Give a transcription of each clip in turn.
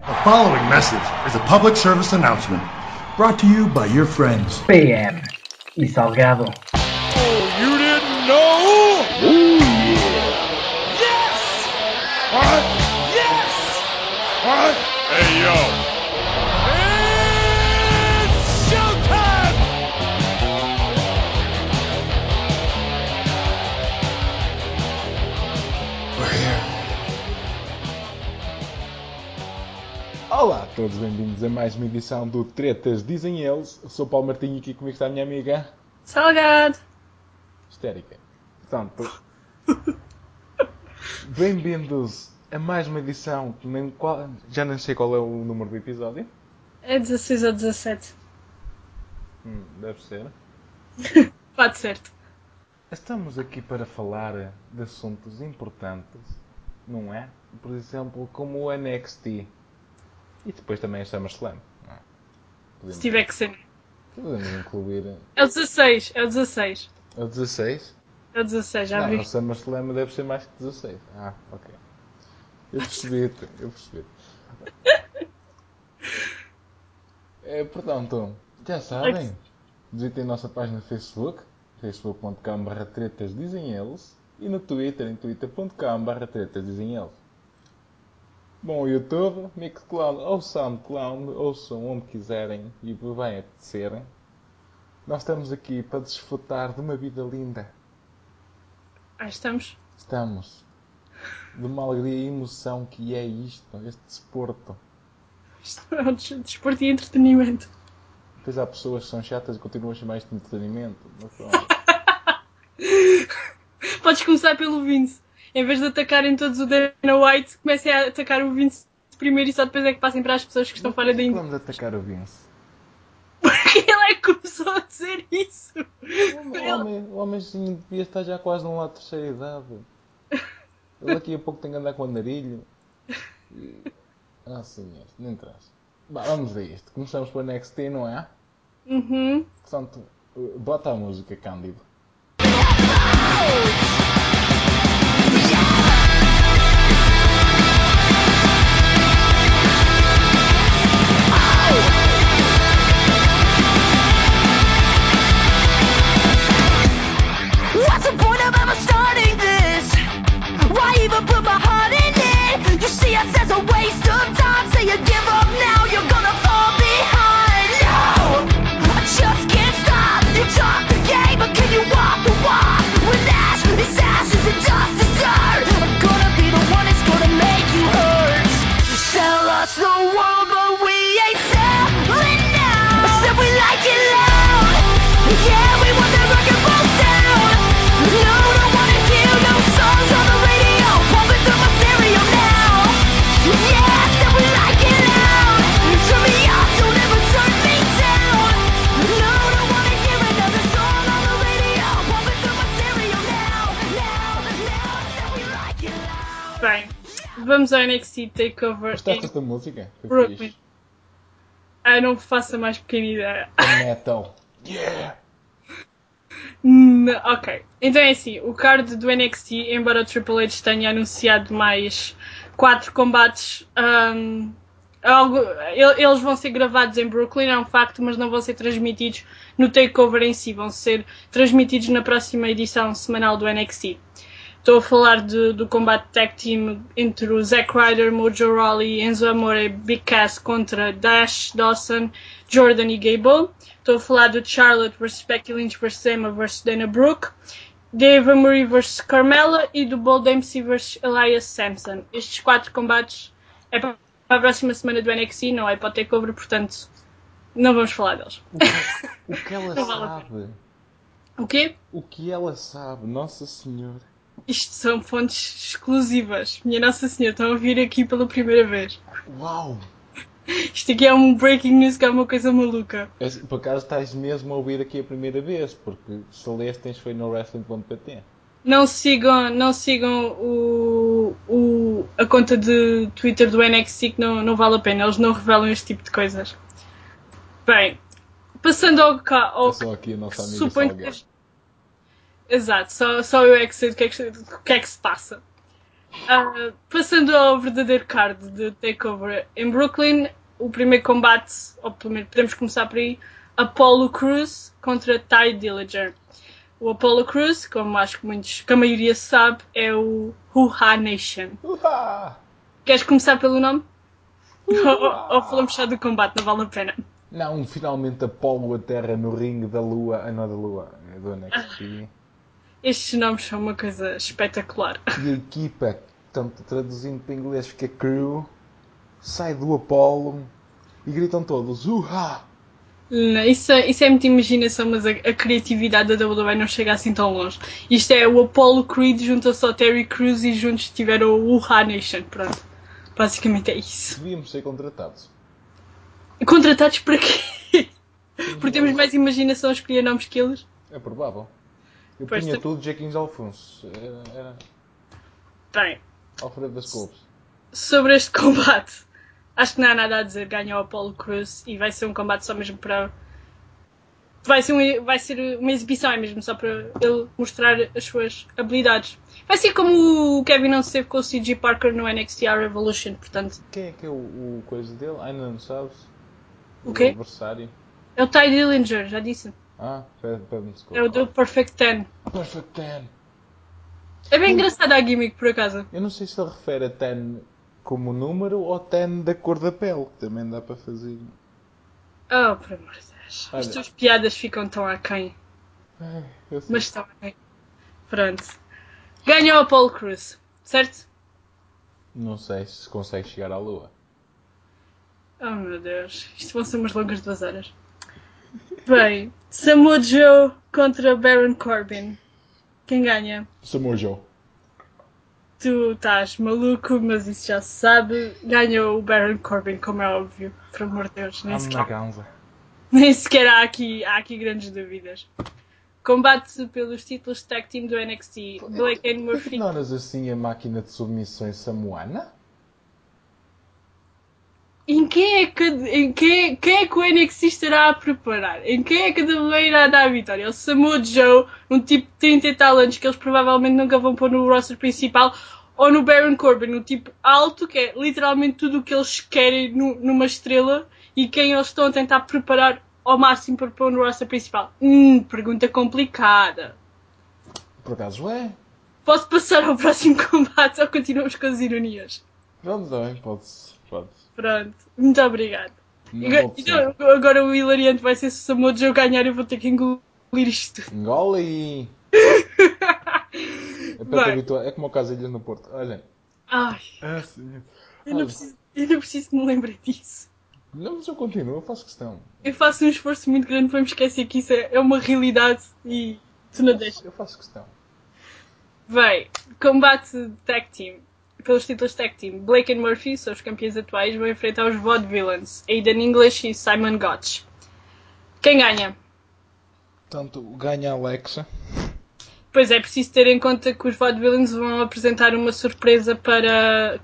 The following message is a public service announcement brought to you by your friends. PM e Salgado. Oh, you didn't know? Ooh, yeah. Yes! What? Yes! What? Hey, yo. It's showtime! We're here. Olá a todos, bem-vindos a mais uma edição do Tretas Dizem Eles. Eu sou o Paulo Martinho e aqui comigo está a minha amiga... Salgado! Histérica. Portanto, bem-vindos a mais uma edição, já não sei qual é o número do episódio. É 16 ou 17. Deve ser. Pode certo. Estamos aqui para falar de assuntos importantes, não é? Por exemplo, como o NXT. E depois também a SummerSlam. Se tiver que ser. Podemos incluir... É o 16, é o 16. É o 16? É o 16, já Não, vi. o SummerSlam deve ser mais que 16. Ah, ok. Eu percebi-te, portanto, já sabem, visitem a nossa página no Facebook, facebook.com/tretasdizemeles, e no Twitter, em twitter.com/tretasdizemeles. Bom, o YouTube, Mixcloud ou Soundcloud, ouçam onde quiserem e bem apetecerem. Nós estamos aqui para desfrutar de uma vida linda. Estamos. Estamos. De uma alegria e emoção que é isto, este desporto. Isto é um desporto e entretenimento. Depois há pessoas que são chatas e continuam a chamar isto de entretenimento. Mas pronto. Podes começar pelo Vince. Em vez de atacarem todos o Dana White, comecem a atacar o Vince primeiro e só depois é que passem para as pessoas que estão fora da indústria. Vamos atacar o Vince. Porque ele é que começou a dizer isso. O homenzinho devia estar já quase num lado de terceira idade. Ele daqui a pouco tem que andar com o andarilho. Senhor, nem interessa. Vamos a isto. Começamos por NXT, não é? Uhum. Portanto, bota a música, Cândido. What's the point of ever starting this? Why even put my heart in it? You see us as a waste of time. Say you give up now, you're gonna fall behind. No, I just can't stop. You talk the game, but can you walk the walk? When ash is ashes and dust is dirt, I'm gonna be the one that's gonna make you hurt. Sell us the world, but we ain't selling now. I said we like it loud. Yeah, we want that rock and roll sound. No, don't wanna hear no songs on the radio. Pump it through my stereo now. Yeah, I said we like it loud. Turn me up, don't ever turn me down. No, don't wanna hear another song on the radio. Pump it through my stereo now. Now, I said we like it loud. Bem, vamos ao NXT Takeover Gostaste em desta música? Foi Brooklyn. fixe. Não faço a mais pequena ideia. Metal. Yeah! Ok, então é assim, o card do NXT, embora o Triple H tenha anunciado mais 4 combates, eles vão ser gravados em Brooklyn, é um facto, mas não vão ser transmitidos no Takeover em si, vão ser transmitidos na próxima edição semanal do NXT. Estou a falar do combate tag team entre o Zack Ryder, Mojo Rawley, Enzo Amore, Big Cass contra Dash, Dawson, Jordan e Gable. Estou a falar do Charlotte vs Becky Lynch vs Emma vs Dana Brooke, de Eva Marie vs Carmella e do Bold MC vs Elias Sampson. Estes 4 combates é para a próxima semana do NXT, não é para o Takeover, portanto não vamos falar deles. O que ela Não vale a sabe? O quê? O que ela sabe? Nossa Senhora. Isto são fontes exclusivas. Minha Nossa Senhora, estão a ouvir aqui pela primeira vez. Uau! Isto aqui é um breaking news, que é uma coisa maluca. Por acaso estás mesmo a ouvir aqui a primeira vez, porque se leste tens foi no wrestling.pt. Não sigam a conta de Twitter do NXT, que não vale a pena. Eles não revelam este tipo de coisas. Bem, passando ao É só aqui a nossa amiga suponho Salgado. que... Exato, só eu é que sei o que é que se passa. Passando ao verdadeiro card de TakeOver em Brooklyn, o primeiro combate, ou pelo menos podemos começar por aí, Apollo Crews contra Ty Dillinger. O Apollo Crews, como acho que a maioria sabe, é o Hoo-Ha Nation. Uhá! Queres começar pelo nome? Ou falamos só do combate, não vale a pena. Não, finalmente Apollo aterra no ringue da Lua. Não da Lua, é do NXT. Estes nomes são uma coisa espetacular. E a equipa, tanto traduzindo para inglês, fica crew, sai do Apollo e gritam todos Uhá! Não, isso é muita imaginação, mas a criatividade da WWE não chega assim tão longe. Isto é o Apollo Creed juntou-se ao Terry Crews e juntos tiveram o Hoo-Ha Nation. Pronto, basicamente é isso. Devíamos ser contratados. Contratados para quê? Porque temos mais imaginação a escolher nomes que eles? É provável. Eu Pois punha tu- tudo Jaquins Alfonso. Era Bem, Alfredo das Couves. sobre este combate, acho que não há nada a dizer. Ganha o Apollo Crews e vai ser um combate só mesmo para... Vai ser uma exibição, é mesmo só para ele mostrar as suas habilidades. Vai ser como o Kevin não esteve com o CG Parker no NXT Revolution, portanto... Quem é que é o coisa dele? Ainda não sabes? O quê? adversário? É o Ty Dillinger, já disse. Pede-me desculpa. É o do Perfect Ten. Perfect Ten. É bem engraçada a gimmick, por acaso. Eu não sei se ele refere a Ten como número ou Ten da cor da pele. Também dá para fazer. Oh, por amor de Deus. Olha. As tuas piadas ficam tão aquém. Ai, eu sei. Mas estão aquém. Pronto. Ganha o Apollo Crews, certo? Não sei se consegue chegar à lua. Oh meu Deus. Isto vão ser umas longas 2 horas. Bem, Samoa Joe contra Baron Corbin. Quem ganha? Samoa Joe. Tu estás maluco, mas isso já se sabe. Ganha o Baron Corbin, como é óbvio. Por amor de Deus. Nem sequer há aqui grandes dúvidas. Combate pelos títulos tag team do NXT. Blake and Murphy. Ignoras assim a máquina de submissões samoana? Em quem é que o NXT estará a preparar? Em quem é que a WWE irá dar a vitória? O Samoa Joe, um tipo de 30 e tal anos que eles provavelmente nunca vão pôr no roster principal, ou no Baron Corbin, um tipo alto, que é literalmente tudo o que eles querem numa estrela, e quem eles estão a tentar preparar ao máximo para pôr no roster principal? Pergunta complicada. Por acaso é? Posso passar ao próximo combate ou continuamos com as ironias? Pronto, bem, pode-se. Pronto, muito obrigado. Não pode ser. Então, agora o hilariante vai ser se o Samoa Joe ganhar, eu vou ter que engolir isto. Engole! É para te Vai. habituar. É como o Casilhas no Porto. Olha. Ai, Sim. eu não preciso que me lembre disso. Não, mas eu continuo, eu faço questão. Eu faço um esforço muito grande para me esquecer que isso é uma realidade e tu não deixas. Eu faço questão. Vai, combate tag team. Pelos títulos tag team, Blake and Murphy, são os campeões atuais, vão enfrentar os Vaudevillains, Aiden English e Simon Gotch. Quem ganha? Portanto, ganha a Alexa. Pois é, preciso ter em conta que os Vaudevillains vão apresentar uma surpresa para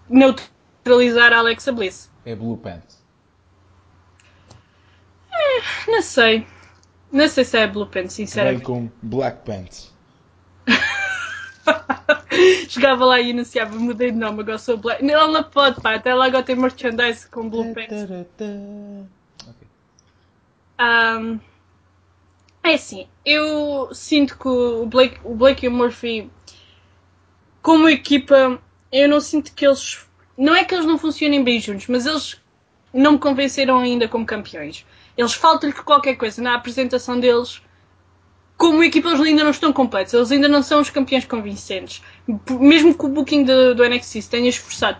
neutralizar a Alexa Bliss. É Blue Pants. Não sei. Não sei se é Blue Pen, Vem sinceramente. com Black Pants. Chegava lá e anunciava, mudei de nome, agora sou Black. Ela não pode, pá, até lá agora tem merchandise com Blue Pants. Ok. É assim, eu sinto que o Blake e o Murphy, como equipa, eu não sinto que eles... Não é que eles não funcionem bem juntos, mas eles não me convenceram ainda como campeões. Eles faltam-lhe qualquer coisa na apresentação deles. Como equipa, eles ainda não estão completos. Eles ainda não são os campeões convincentes. Mesmo que o booking do NXT se tenha esforçado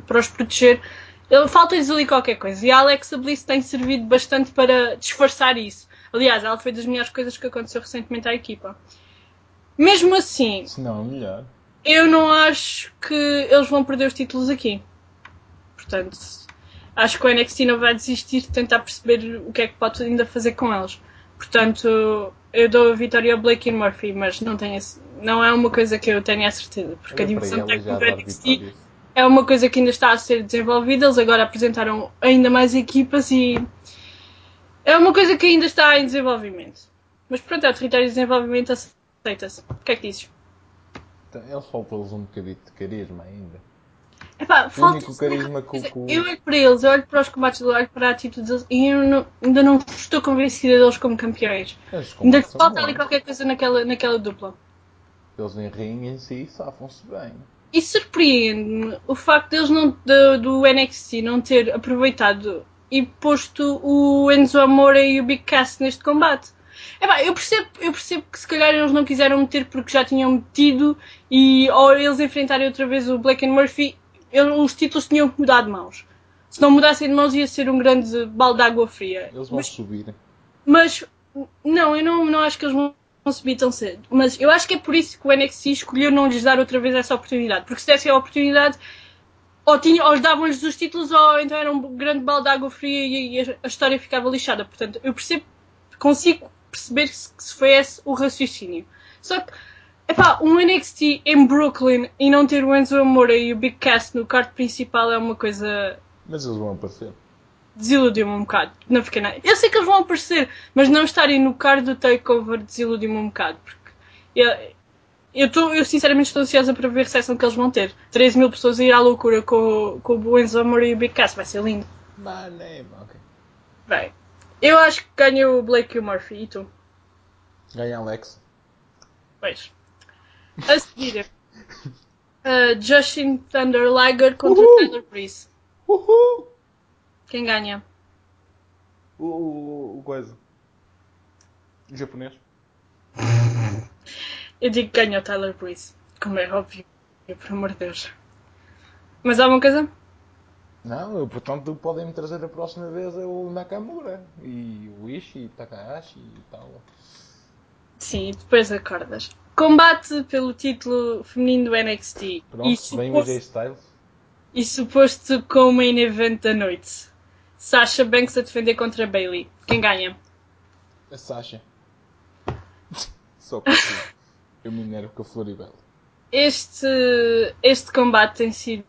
para os proteger, falta-lhes ali qualquer coisa. E a Alexa Bliss tem servido bastante para disfarçar isso. Aliás, ela foi das melhores coisas que aconteceu recentemente à equipa. Mesmo assim, Se não, melhor. eu não acho que eles vão perder os títulos aqui. Portanto, acho que o NXT não vai desistir de tentar perceber o que é que pode ainda fazer com eles. Portanto, eu dou a vitória ao Blake e Murphy, mas não é uma coisa que eu tenha a certeza. Porque a Olha para dimensão ela e já técnica do dá NXT vitórias. é uma coisa que ainda está a ser desenvolvida. Eles agora apresentaram ainda mais equipas e é uma coisa que ainda está em desenvolvimento. Mas pronto, é o território de desenvolvimento, aceita-se. O que é que dizes? Eles faltam-lhes um bocadito de carisma ainda. Epá, O falta único carisma que o... Eu olho para eles, eu olho para os combates, eu olho para a atitude deles e ainda não estou convencida deles como campeões. Eles Ainda são falta ali bons. qualquer coisa naquela dupla. Eles em ringue em si safam-se bem. E surpreende-me o facto deles do NXT não ter aproveitado e posto o Enzo Amore e o Big Cass neste combate. Epá, eu percebo que se calhar eles não quiseram meter porque já tinham metido e ao eles enfrentarem outra vez o Blake and Murphy, os títulos tinham que mudar de mãos. Se não mudassem de mãos ia ser um grande balde de água fria. Eles vão subir. Mas, não, eu não acho que eles vão subir tão cedo. Mas eu acho que é por isso que o NXT escolheu não lhes dar outra vez essa oportunidade. Porque se dessem a oportunidade, ou davam-lhes os títulos, ou então era um grande balde de água fria e a história ficava lixada. Portanto, eu consigo perceber se foi esse o raciocínio. Só que, epá, um NXT em Brooklyn e não ter o Enzo Amore e o Big Cass no card principal é uma coisa... Mas eles vão aparecer. Desiludiu-me um bocado. Não fiquei nada. Eu sei que eles vão aparecer, mas não estarem no card do takeover desiludiu-me um bocado. Porque eu sinceramente estou ansiosa para ver a recepção que eles vão ter. 13 mil pessoas a ir à loucura com o Enzo Amore e o Big Cass. Vai ser lindo. My name, ok. Bem, eu acho que ganha o Blake e o Murphy. E tu? Ganha Alex. Pois. A seguir, Justin Thunder Liger contra o Tyler Breeze. Uhul! Quem ganha? O coisa. O japonês. Eu digo que ganha o Tyler Breeze. Como é óbvio. Por amor de Deus. Mas há alguma coisa? Não, portanto podem-me trazer a próxima vez o Nakamura e o Ishii, Takahashi e tal. Sim, depois acordas. Combate pelo título feminino do NXT. Pronto, bem o AJ Styles. E suposto com o main event da noite. Sasha Banks a defender contra Bayley. Quem ganha? A Sasha. Só consigo. Eu me enervo com a Floribela. Este combate tem sido...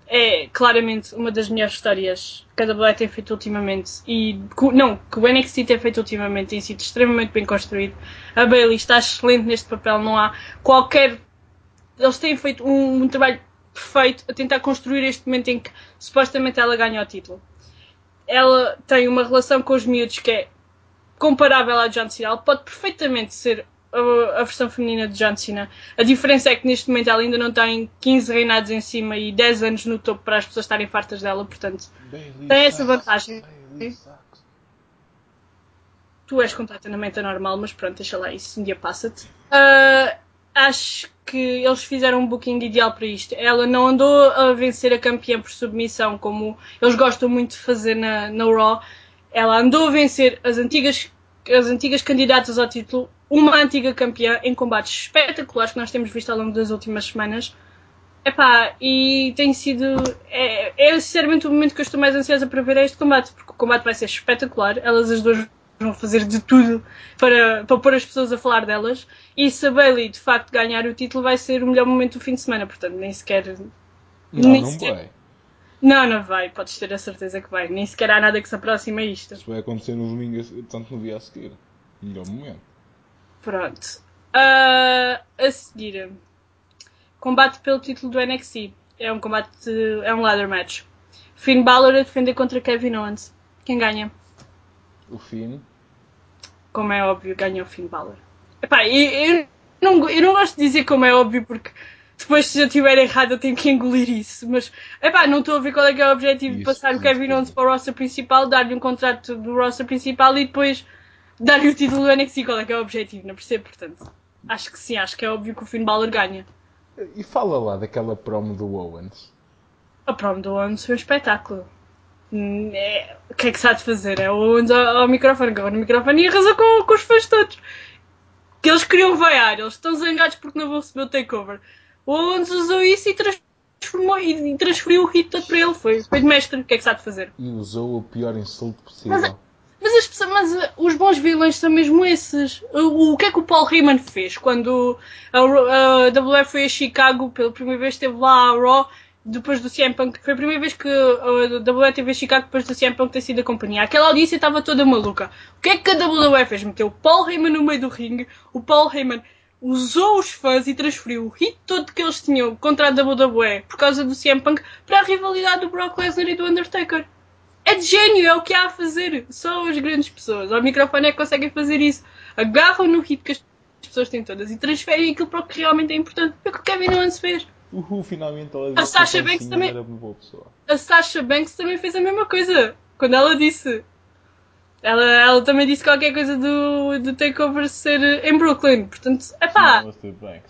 É claramente uma das melhores histórias que a WWE tem feito ultimamente. Que o NXT tem feito ultimamente tem sido extremamente bem construído. A Bayley está excelente neste papel. Não há qualquer... Eles têm feito um trabalho perfeito a tentar construir este momento em que supostamente ela ganha o título. Ela tem uma relação com os miúdos que é comparável à John Cena. Ela pode perfeitamente ser a versão feminina de John Cena. A diferença é que neste momento ela ainda não tem 15 reinados em cima e 10 anos no topo para as pessoas estarem fartas dela, portanto tem essa vantagem. Tu és completamente anormal, mas pronto, deixa lá isso, um dia passa-te. Acho que eles fizeram um booking ideal para isto. Ela não andou a vencer a campeã por submissão, como eles gostam muito de fazer na Raw. Ela andou a vencer as antigas candidatas ao título, uma antiga campeã, em combates espetaculares que nós temos visto ao longo das últimas semanas. Epá, e tem sido... É sinceramente o momento que eu estou mais ansiosa para ver este combate, porque o combate vai ser espetacular. Elas as duas vão fazer de tudo para pôr as pessoas a falar delas. E se a Bayley de facto ganhar o título, vai ser o melhor momento do fim de semana. Portanto, nem sequer... Vai. Não vai. Podes ter a certeza que vai. Nem sequer há nada que se aproxime a isto. Isso vai acontecer no domingo, tanto no dia a seguir. Melhor momento. Pronto. A seguir, combate pelo título do NXT. É um ladder match. Finn Balor a defender contra Kevin Owens. Quem ganha? O Finn. Como é óbvio, ganha o Finn Balor. Epá, eu não gosto de dizer como é óbvio, porque depois, se eu estiver errado, eu tenho que engolir isso. Mas, epá, não estou a ver qual é que é o objetivo de passar o Kevin Owens para o roster principal, dar-lhe um contrato do roster principal e depois dar-lhe o título do NXT. Qual é que é o objetivo? Não percebo, portanto. Acho que sim, acho que é óbvio que o Finn Balor ganha. E fala lá daquela promo do Owens. A promo do Owens foi um espetáculo. O que é que se há de fazer? É o Owens ao microfone, agarrou no microfone e arrasou com os fãs todos. Que eles queriam vaiar, eles estão zangados porque não vão receber o takeover. O Owens usou isso e transferiu o hit todo para ele. Foi de mestre, o que é que se há de fazer? E usou o pior insulto possível. Mas os bons vilões são mesmo esses. O que é que o Paul Heyman fez quando a WWF foi a Chicago, pela primeira vez esteve lá a Raw, depois do CM Punk? Foi a primeira vez que a WWF teve a Chicago depois do CM Punk ter sido a companhia. Aquela audiência estava toda maluca. O que é que a WWF fez? Meteu o Paul Heyman no meio do ringue. O Paul Heyman usou os fãs e transferiu o hit todo que eles tinham contra a WWE por causa do CM Punk para a rivalidade do Brock Lesnar e do Undertaker. É de gênio, é o que há a fazer. Só as grandes pessoas ao microfone é que conseguem fazer isso. Agarram no hit que as pessoas têm todas e transferem aquilo para o que realmente é importante. É o que o Kevin Owens fez. Finalmente ela A Sasha Banks também. era uma boa pessoa. A Sasha Banks também fez a mesma coisa. Quando ela disse. Ela também disse qualquer coisa do Takeover ser em Brooklyn. Portanto,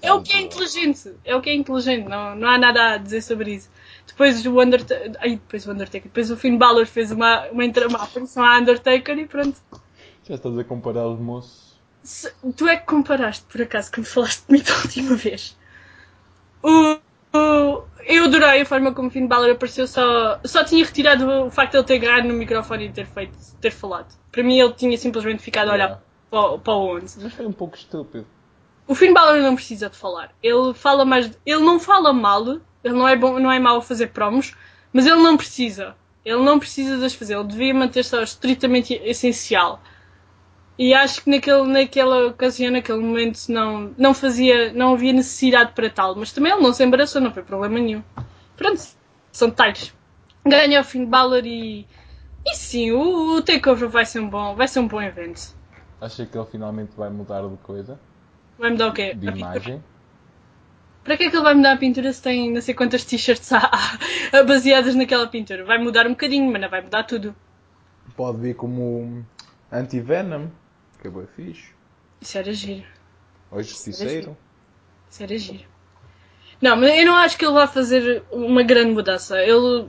é o que é inteligente. É o que é inteligente. Não há nada a dizer sobre isso. Depois o Undertaker. Depois o Finn Balor fez uma aparição à Undertaker e pronto. Já estás a comparar os moços? Tu é que comparaste, por acaso, quando falaste comigo da última vez. Eu adorei a forma como o Finn Balor apareceu, só tinha retirado o facto de ele ter agarrado no microfone e ter falado. Para mim ele tinha simplesmente ficado a olhar para o Owens. Mas foi um pouco estúpido. O Finn Balor não precisa de falar. Ele fala mais. Ele não fala mal, ele não é mau a fazer promos, mas ele não precisa. Ele não precisa de as fazer, ele devia manter-se só estritamente essencial. E acho que naquela ocasião, naquele momento, não havia necessidade para tal. Mas também ele não se embaraçou, não foi problema nenhum. Pronto, são detalhes. Ganha o Finn Balor e sim, o Takeover vai ser um bom evento. Acha que ele finalmente vai mudar de coisa? Vai mudar o quê? De imagem? Para que é que ele vai mudar a pintura se tem não sei quantas t-shirts baseadas naquela pintura? Vai mudar um bocadinho, mas não vai mudar tudo. Pode vir como anti-Venom. Que é bem fixe. Isso era giro. Ou justiceiro. Isso era giro. Não, mas eu não acho que ele vá fazer uma grande mudança. Ele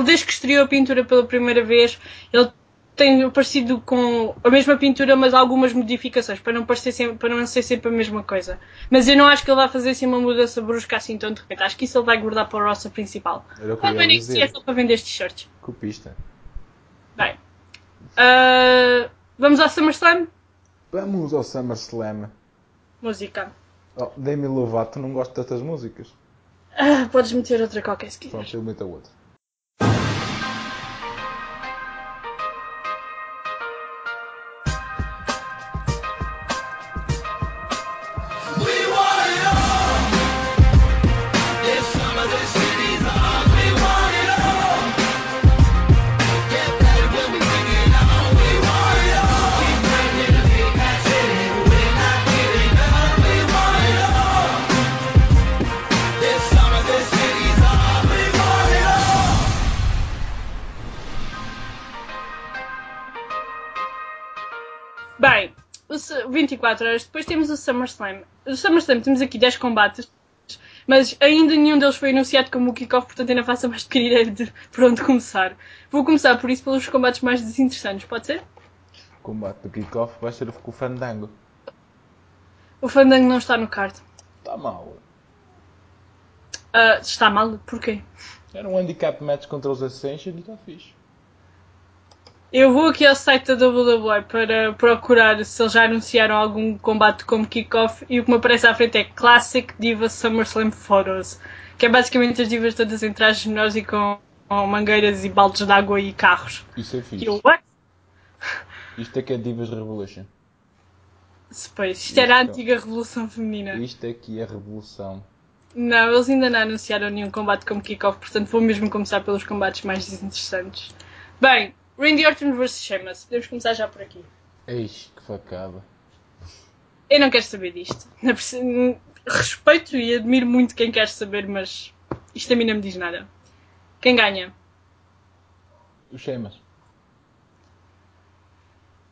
desde que estreou a pintura pela primeira vez, ele tem aparecido com a mesma pintura, mas algumas modificações, para não ser sempre a mesma coisa. Mas eu não acho que ele vá fazer assim uma mudança brusca assim tão de repente. Acho que isso ele vai guardar para o roster principal. Era o que eu ia dizer. É só para vender estes t-shirts. Copista. Bem. Vamos ao SummerSlam? Vamos ao SummerSlam. Música. Oh, Demi Lovato não gosta de tantas músicas. Podes meter outra qualquer se quiser. Pronto, eu meto a outra. Bem, 24 horas depois temos o SummerSlam. O SummerSlam temos aqui 10 combates, mas ainda nenhum deles foi anunciado como o kickoff, portanto ainda faço a mais pequena ideia de por onde começar. Vou começar por isso pelos combates mais desinteressantes, pode ser? O combate do kickoff vai ser com o Fandango. O Fandango não está no card. Está mal. Está mal? Porquê? Era um handicap match contra os Ascension e está fixe. Eu vou aqui ao site da WWE para procurar se eles já anunciaram algum combate como kickoff e o que me aparece à frente é Classic Diva SummerSlam Photos, que é basicamente as divas todas em trajes menores e com mangueiras e baldes de água e carros. Isso é fixe. E eu, what? Isto é que é Divas Revolution. Pois, isto era a antiga Revolução Feminina. Isto é que é Revolução. Não, eles ainda não anunciaram nenhum combate como kickoff, portanto vou mesmo começar pelos combates mais desinteressantes. Bem, Randy Orton vs Sheamus. Podemos começar já por aqui. Eixe, que facada. Eu não quero saber disto. Respeito e admiro muito quem quer saber, mas isto a mim não me diz nada. Quem ganha? O Sheamus.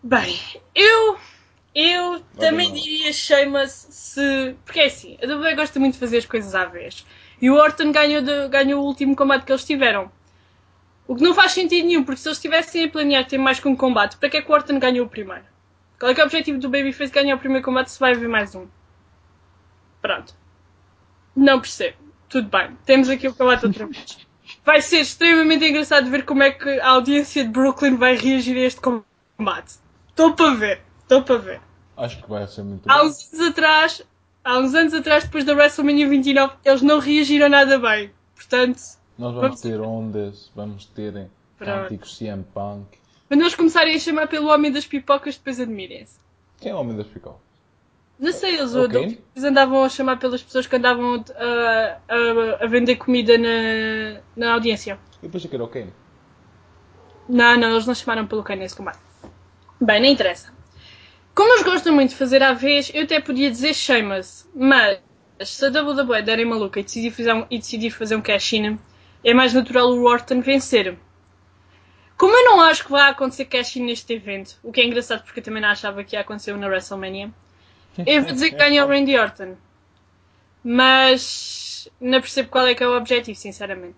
Bem, eu também diria Sheamus se... Porque é assim, a WWE gosta muito de fazer as coisas à vez. E o Orton ganhou o último combate que eles tiveram. O que não faz sentido nenhum, porque se eles estivessem a planear ter mais que um combate, para que é que o Orton ganhou o primeiro? Qual é que é o objetivo do Babyface ganhar o primeiro combate se vai haver mais um? Pronto. Não percebo. Tudo bem. Temos aqui o combate outra vez. Vai ser extremamente engraçado ver como é que a audiência de Brooklyn vai reagir a este combate. Estou para ver. Acho que vai ser muito Há bom. uns anos atrás, depois da WrestleMania 29, eles não reagiram nada bem. Portanto... Nós vamos ter ondas, vamos ter cânticos CM Punk. Quando eles começarem a chamar pelo Homem das Pipocas, depois admirem-se. Quem é o Homem das Picocas? Não sei, eles Ok. andavam a chamar pelas pessoas que andavam a vender comida na audiência. Eu pensei que era o Kane. Não, eles não chamaram pelo Kane nesse combate. Bem, não interessa. Como eles gostam muito de fazer à vez, eu até podia dizer Sheamus, mas se a WWE derem maluca e decidir fazer um cash-in, é mais natural o Orton vencer. Como eu não acho que vai acontecer cash-in neste evento, o que é engraçado porque eu também não achava que ia acontecer na WrestleMania, eu vou dizer que ganha o Randy Orton. Mas não percebo qual é que é o objetivo, sinceramente.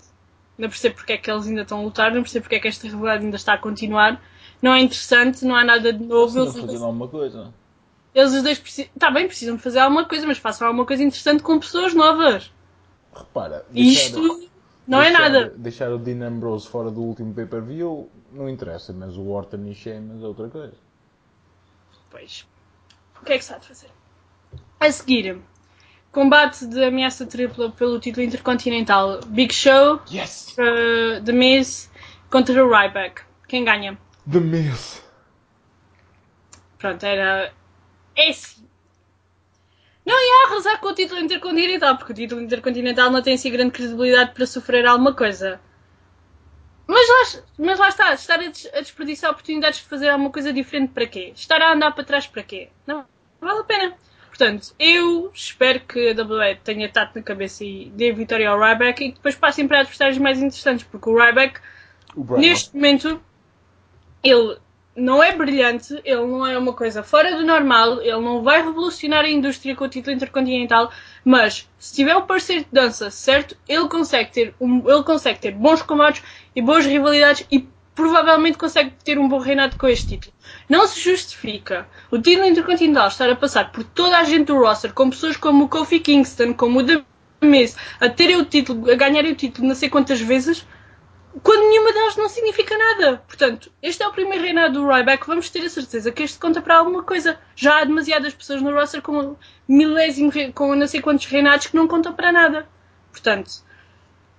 Não percebo porque é que eles ainda estão a lutar, não percebo porque é que esta rivalidade ainda está a continuar. Não é interessante, não há nada de novo. Não fazendo alguma coisa. Eles os dois precisam de fazer alguma coisa, mas façam alguma coisa interessante com pessoas novas. Repara, Isto não é nada. Deixar o Dean Ambrose fora do último pay-per-view não interessa, mas o Orton e Sheamus é outra coisa. Pois. O que é que se há de fazer? A seguir, combate de ameaça tripla pelo título intercontinental. Big Show, Yes! The Miz contra o Ryback. Quem ganha? The Miz. Pronto, era... É assim. Não ia arrasar com o título intercontinental, porque o título intercontinental não tem assim grande credibilidade para sofrer alguma coisa. Mas lá está, estar a desperdiçar oportunidades de fazer alguma coisa diferente para quê? Estar a andar para trás para quê? Não vale a pena. Portanto, eu espero que a WWE tenha tato na cabeça e dê vitória ao Ryback e que depois passem para adversários mais interessantes, porque o Ryback, neste momento, ele não é brilhante, ele não é uma coisa fora do normal, ele não vai revolucionar a indústria com o título intercontinental, mas se tiver o parceiro de dança certo, ele consegue ter bons combates e boas rivalidades e provavelmente consegue ter um bom reinado com este título. Não se justifica o título intercontinental estar a passar por toda a gente do roster, com pessoas como o Kofi Kingston, como o The Miz, a ganharem o título não sei quantas vezes, quando nenhuma delas não significa nada. Portanto, este é o primeiro reinado do Ryback. Vamos ter a certeza que este conta para alguma coisa. Já há demasiadas pessoas no roster com com não sei quantos reinados que não contam para nada. Portanto,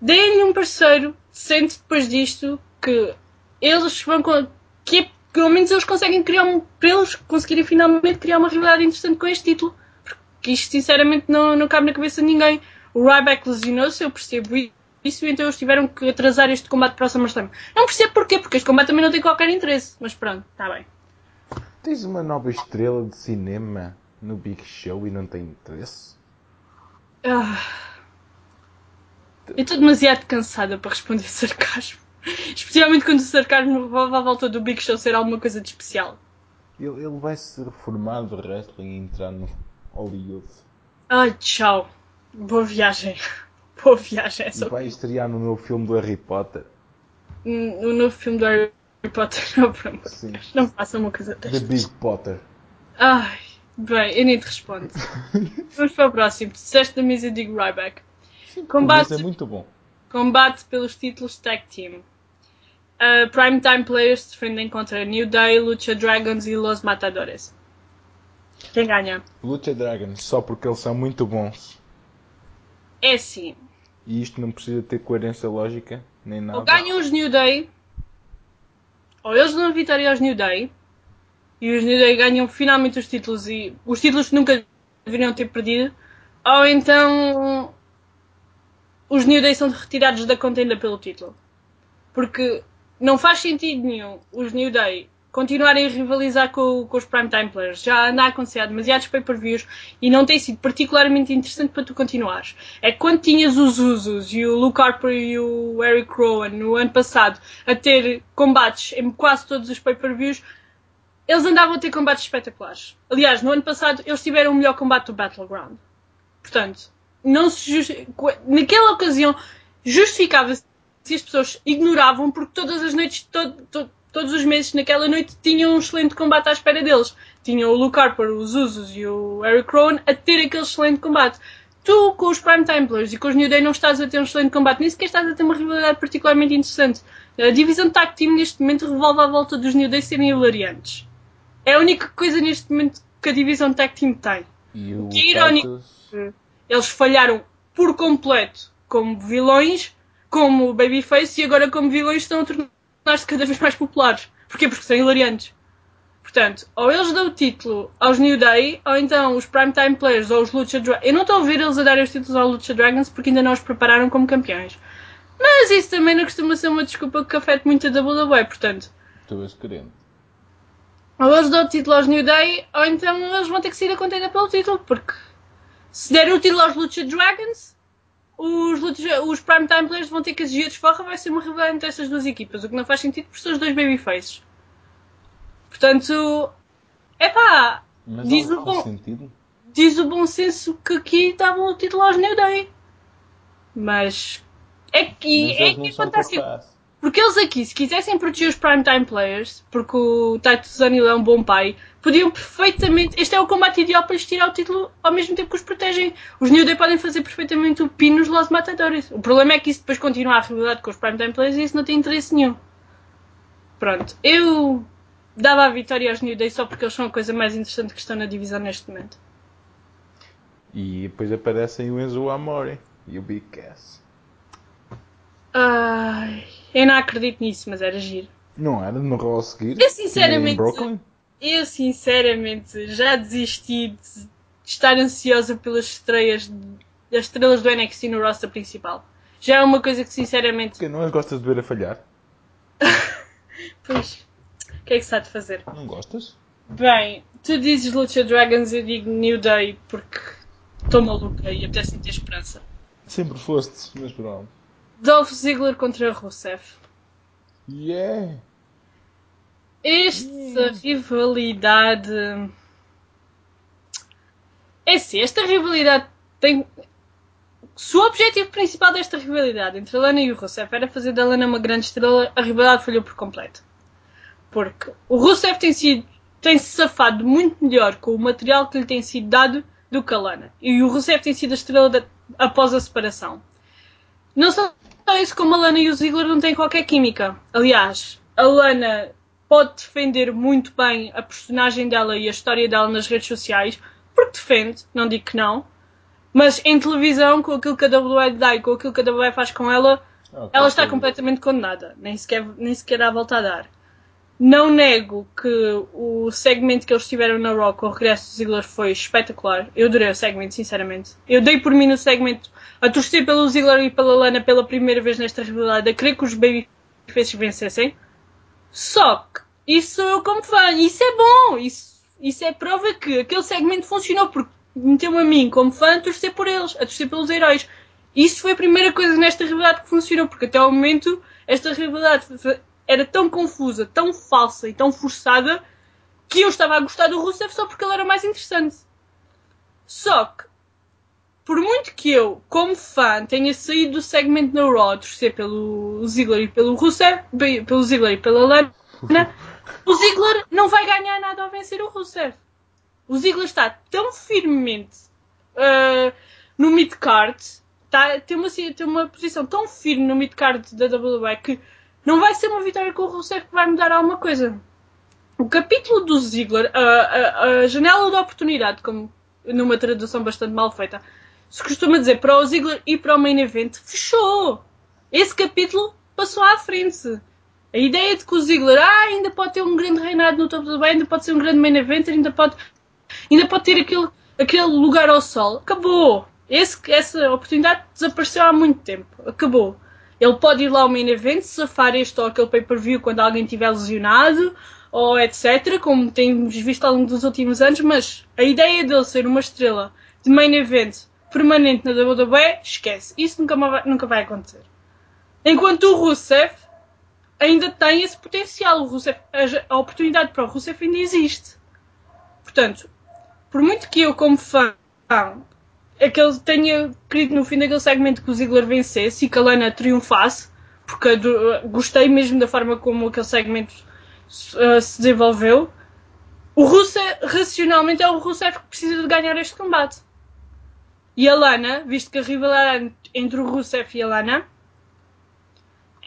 deem-lhe um parceiro decente depois disto, que eles vão... que pelo menos eles conseguem para eles conseguirem finalmente criar uma rivalidade interessante com este título. Porque isto sinceramente não cabe na cabeça de ninguém. O Ryback lesionou-se, eu percebo isso, então eles tiveram que atrasar este combate para o SummerSlam. Não percebo porquê, porque este combate também não tem qualquer interesse. Mas pronto, está bem. Tens uma nova estrela de cinema no Big Show e não tem interesse? Eu estou demasiado cansada para responder sarcasmo. Especialmente quando o sarcasmo revolve à volta do Big Show ser alguma coisa de especial. Ele vai se reformar do wrestling e entrar no Hollywood. Ai, tchau. Boa viagem. Boa viagem. É E só... vai estrear no novo filme do Harry Potter. O novo filme do Harry Potter. Não, pronto. Sim. Não faça uma coisa The desta. Big Potter. Ai, bem, eu nem te respondo. Vamos para o próximo. Disseste da mesa, eu digo Ryback. Mas é muito bom. Combate pelos títulos Tag Team. Primetime Players defendem contra New Day, Lucha Dragons e Los Matadores. Quem ganha? Lucha Dragons, só porque eles são muito bons. É sim. E isto não precisa ter coerência lógica, nem nada. Ou ganham os New Day, ou eles dão a vitória aos New Day, e os New Day ganham finalmente os títulos, e os títulos que nunca deveriam ter perdido, ou então os New Day são retirados da contenda pelo título. Porque não faz sentido nenhum os New Day continuarem a rivalizar com os Primetime Players. Já anda a acontecer demasiados pay-per-views e não tem sido particularmente interessante para tu continuares. É que quando tinhas os Usos e o Luke Harper e o Eric Rowan no ano passado a ter combates em quase todos os pay-per-views, eles andavam a ter combates espetaculares. Aliás, no ano passado eles tiveram o melhor combate do Battleground. Portanto, naquela ocasião justificava-se se as pessoas ignoravam, porque todas as noites, todos os meses naquela noite tinham um excelente combate à espera deles. Tinham o Luke Harper, os Usos e o Eric Rowan a ter aquele excelente combate. Tu, com os Primetime Players e com os New Day, não estás a ter um excelente combate, nem sequer estás a ter uma rivalidade particularmente interessante. A divisão de Tag Team neste momento revolve à volta dos New Day serem hilariantes. É a única coisa neste momento que a divisão de Tag Team tem. E o Que é irónico. Eles falharam por completo como vilões, como babyface, e agora como vilões estão a tornar-se cada vez mais populares. Porquê? Porque são hilariantes. Portanto, ou eles dão o título aos New Day, ou então os Primetime Players ou os Lucha Dragons. Eu não estou a ouvir eles a darem os títulos aos Lucha Dragons porque ainda não os prepararam como campeões. Mas isso também não costuma ser uma desculpa que afeta muito a WWE, portanto. Tu és querendo. Ou eles dão o título aos New Day, ou então eles vão ter que sair a contender pelo título, porque se derem o título aos Lucha Dragons, os Primetime Players vão ter que exigir desforra, vai ser uma rivalidade entre essas duas equipas, o que não faz sentido porque são os dois babyfaces. Portanto, Mas diz não o faz bom, sentido. diz o bom senso que aqui davam o título aos New Day. Mas é que Mas eles não é são fantástico. capazes. Porque eles aqui, se quisessem proteger os Primetime Players, porque o Titus O'Neil é um bom pai, podiam perfeitamente... Este é o combate ideal para lhes tirar o título ao mesmo tempo que os protegem. Os New Day podem fazer perfeitamente o pin nos Los Matadores. O problema é que isso depois continua a rivalidade com os Primetime Players e isso não tem interesse nenhum. Pronto. Eu dava a vitória aos New Day só porque eles são a coisa mais interessante que estão na divisão neste momento. E depois aparecem o Enzo Amore e o Big Cass. Ai, eu não acredito nisso, mas era giro. Não era no Raw a seguir? Eu sinceramente... Em Brooklyn? Eu sinceramente já desisti de estar ansiosa pelas das estrelas do NXT no roster principal. Já é uma coisa que sinceramente... Porque não as gostas de ver a falhar? Pois, o que é que se há de fazer? Não gostas? Bem, tu dizes Lucha Dragons, eu digo New Day porque estou maluca e apetece ter esperança. Sempre foste, mas pronto. Dolph Ziggler contra Rusev. Yeah! Esta rivalidade... É assim, esta rivalidade tem... Se o objetivo principal desta rivalidade entre a Lana e o Rusev era fazer da Lana uma grande estrela, a rivalidade falhou por completo. Porque o Rusev tem-se safado muito melhor com o material que lhe tem sido dado do que a Lana. E o Rusev tem sido a estrela após a separação. Não só isso, como a Lana e o Ziggler não têm qualquer química. Aliás, a Lana pode defender muito bem a personagem dela e a história dela nas redes sociais, porque defende, não digo que não, mas em televisão, com aquilo que a WWE dá e com aquilo que a WWE faz com ela, ela está completamente condenada, nem sequer há volta a dar. Não nego que o segmento que eles tiveram na Raw com o regresso do Ziggler foi espetacular. Eu adorei o segmento, sinceramente. Eu dei por mim no segmento a torcer pelo Ziggler e pela Lana pela primeira vez nesta rivalidade, a querer que os babyfaces vencessem. Só que isso sou eu como fã, isso é bom, isso é prova que aquele segmento funcionou, porque meteu-me a mim como fã a torcer por eles, a torcer pelos heróis. Isso foi a primeira coisa nesta rivalidade que funcionou, porque até ao momento esta rivalidade era tão confusa, tão falsa e tão forçada que eu estava a gostar do Rusev só porque ele era mais interessante. Só que, por muito que eu, como fã, tenha saído do segmento na Raw a torcer pelo Ziggler e pelo Rusev, pelo Ziggler e pela Lana, o Ziggler não vai ganhar nada ao vencer o Rusev. O Ziggler está tão firmemente no mid-card, tem uma posição tão firme no mid-card da WWE que não vai ser uma vitória com o Rusev que vai mudar alguma coisa. O capítulo do Ziggler, a janela de oportunidade, como numa tradução bastante mal feita, se costuma dizer para o Ziggler e para o main event, fechou. Esse capítulo passou à frente. A ideia de que o Ziggler ainda pode ter um grande reinado no topo do bem, ainda pode ser um grande main event, ainda pode ter aquele lugar ao sol. Acabou. Essa oportunidade desapareceu há muito tempo. Acabou. Ele pode ir lá ao main event, safar este ou aquele pay-per-view quando alguém estiver lesionado, ou etc., como temos visto ao longo dos últimos anos, mas a ideia dele ser uma estrela de main event permanente na WWE, esquece. Isso nunca vai acontecer. Enquanto o Rusev ainda tem esse potencial. A oportunidade para o Rusev ainda existe. Portanto, por muito que eu, como fã, tenha querido no fim daquele segmento que o Ziggler vencesse e que a Lana triunfasse, porque gostei mesmo da forma como aquele segmento se desenvolveu, o Rusev, racionalmente, é o Rusev que precisa de ganhar este combate. E a Lana, visto que a rivalidade entre o Rusev e a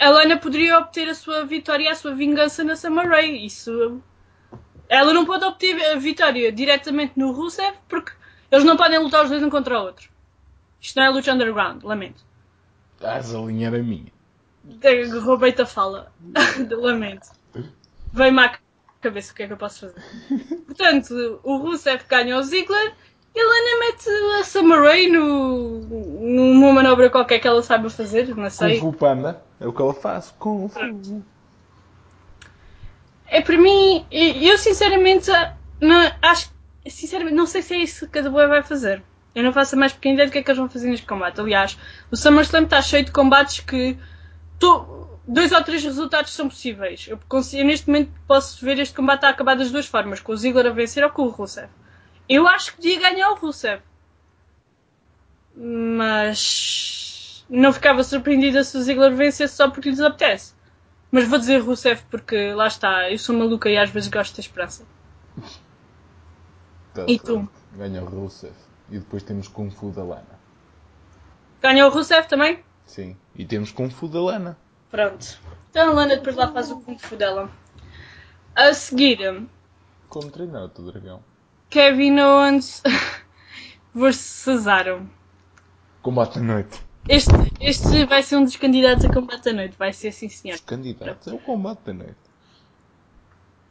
Lana poderia obter a sua vitória e a sua vingança na Summer Rae. Ela não pode obter a vitória diretamente no Rusev porque eles não podem lutar os dois um contra o outro. Isto não é luta underground, lamento. Estás a alinhar a minha. Roubei-te a fala. Lamento. Veio-me à cabeça o que é que eu posso fazer. Portanto, o Rusev ganha o Ziggler e a Lana mete a Summer Rae numa manobra qualquer que ela saiba fazer, não sei. Kung Fu Panda, é o que ela faz. Kung Fu. É para mim, eu sinceramente não sei se é isso que a WWE vai fazer. Eu não faço a mais pequena ideia do que é que eles vão fazer neste combate. Aliás, o SummerSlam está cheio de combates que 2 ou 3 resultados são possíveis. Eu neste momento posso ver este combate a acabar das duas formas, com o Ziggler a vencer ou com o Rusev. Eu acho que podia ganhar o Rusev. Mas não ficava surpreendida se o Ziggler vencesse só porque lhes apetece. Mas vou dizer Rusev porque lá está, eu sou maluca e às vezes gosto de ter esperança. Tá E certo. tu? Ganha o Rusev. E depois temos Kung Fu da Lana. Ganha o Rusev também? Sim. E temos Kung Fu da Lana. Pronto. Então a Lana depois lá faz o Kung Fu dela. A seguir, Como treinar o teu dragão. Kevin Owens versus Cesaro. Combate da noite. Este vai ser um dos candidatos a combate da noite, vai ser sim senhor. Os candidatos é o combate da noite.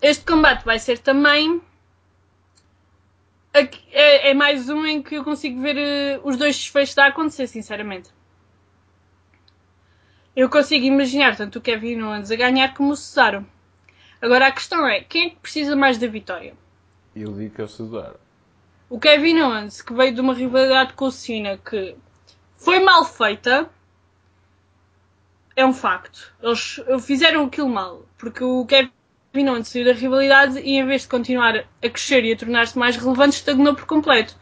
Este combate vai ser também... É mais um em que eu consigo ver os dois desfechos a acontecer, sinceramente. Eu consigo imaginar tanto o Kevin Owens a ganhar como o Cesaro. Agora a questão é, quem é que precisa mais da vitória? Eu digo que é o Cesaro. O Kevin Owens, que veio de uma rivalidade com o Cena, que foi mal feita, é um facto. Eles fizeram aquilo mal, porque o Kevin Owens saiu da rivalidade e em vez de continuar a crescer e a tornar-se mais relevante, estagnou por completo.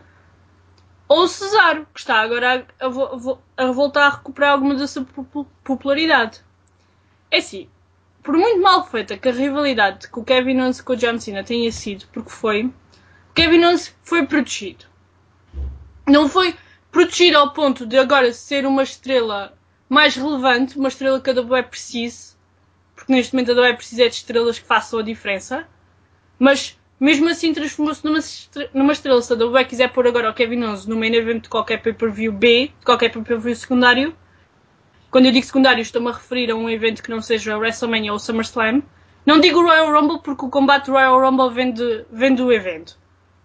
Ou o Cesaro, que está agora a voltar a recuperar alguma da sua popularidade. É assim, por muito mal feita que a rivalidade com o Kevin Owens e com o John Cena tenha sido, porque foi, o Kevin Owens foi protegido. Não foi protegido ao ponto de agora ser uma estrela mais relevante, uma estrela que a WWE precise, porque neste momento a WWE precisa de estrelas que façam a diferença, mas mesmo assim transformou-se numa estrela. Se a WWE quiser pôr agora o Kevin Owens no main event de qualquer pay-per-view B, de qualquer pay-per-view secundário, quando eu digo secundário estou-me a referir a um evento que não seja o WrestleMania ou o SummerSlam, não digo o Royal Rumble porque o combate Royal Rumble vem do evento.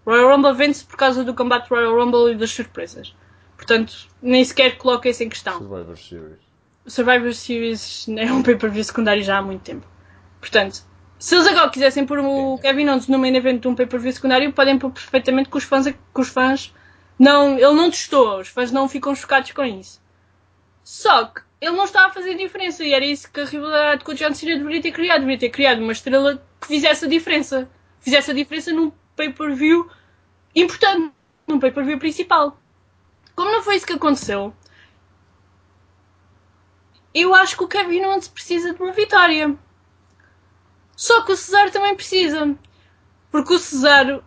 O Royal Rumble vende-se por causa do combate Royal Rumble e das surpresas. Portanto, nem sequer coloco isso em questão. Survivor Series. O Survivor Series é um pay-per-view secundário já há muito tempo. Portanto, se eles agora quisessem pôr o Kevin Owens no main event de um pay-per-view secundário, podem pôr perfeitamente que os fãs não... Ele não testou, os fãs não ficam chocados com isso. Só que ele não está a fazer diferença e era isso que a rivalidade com o John Cena deveria ter criado. Deveria ter criado uma estrela que fizesse a diferença. Fizesse a diferença num pay-per-view importante, num pay-per-view principal. Como não foi isso que aconteceu, eu acho que o Kevin Owens precisa de uma vitória. Só que o Cesaro também precisa. Porque o Cesaro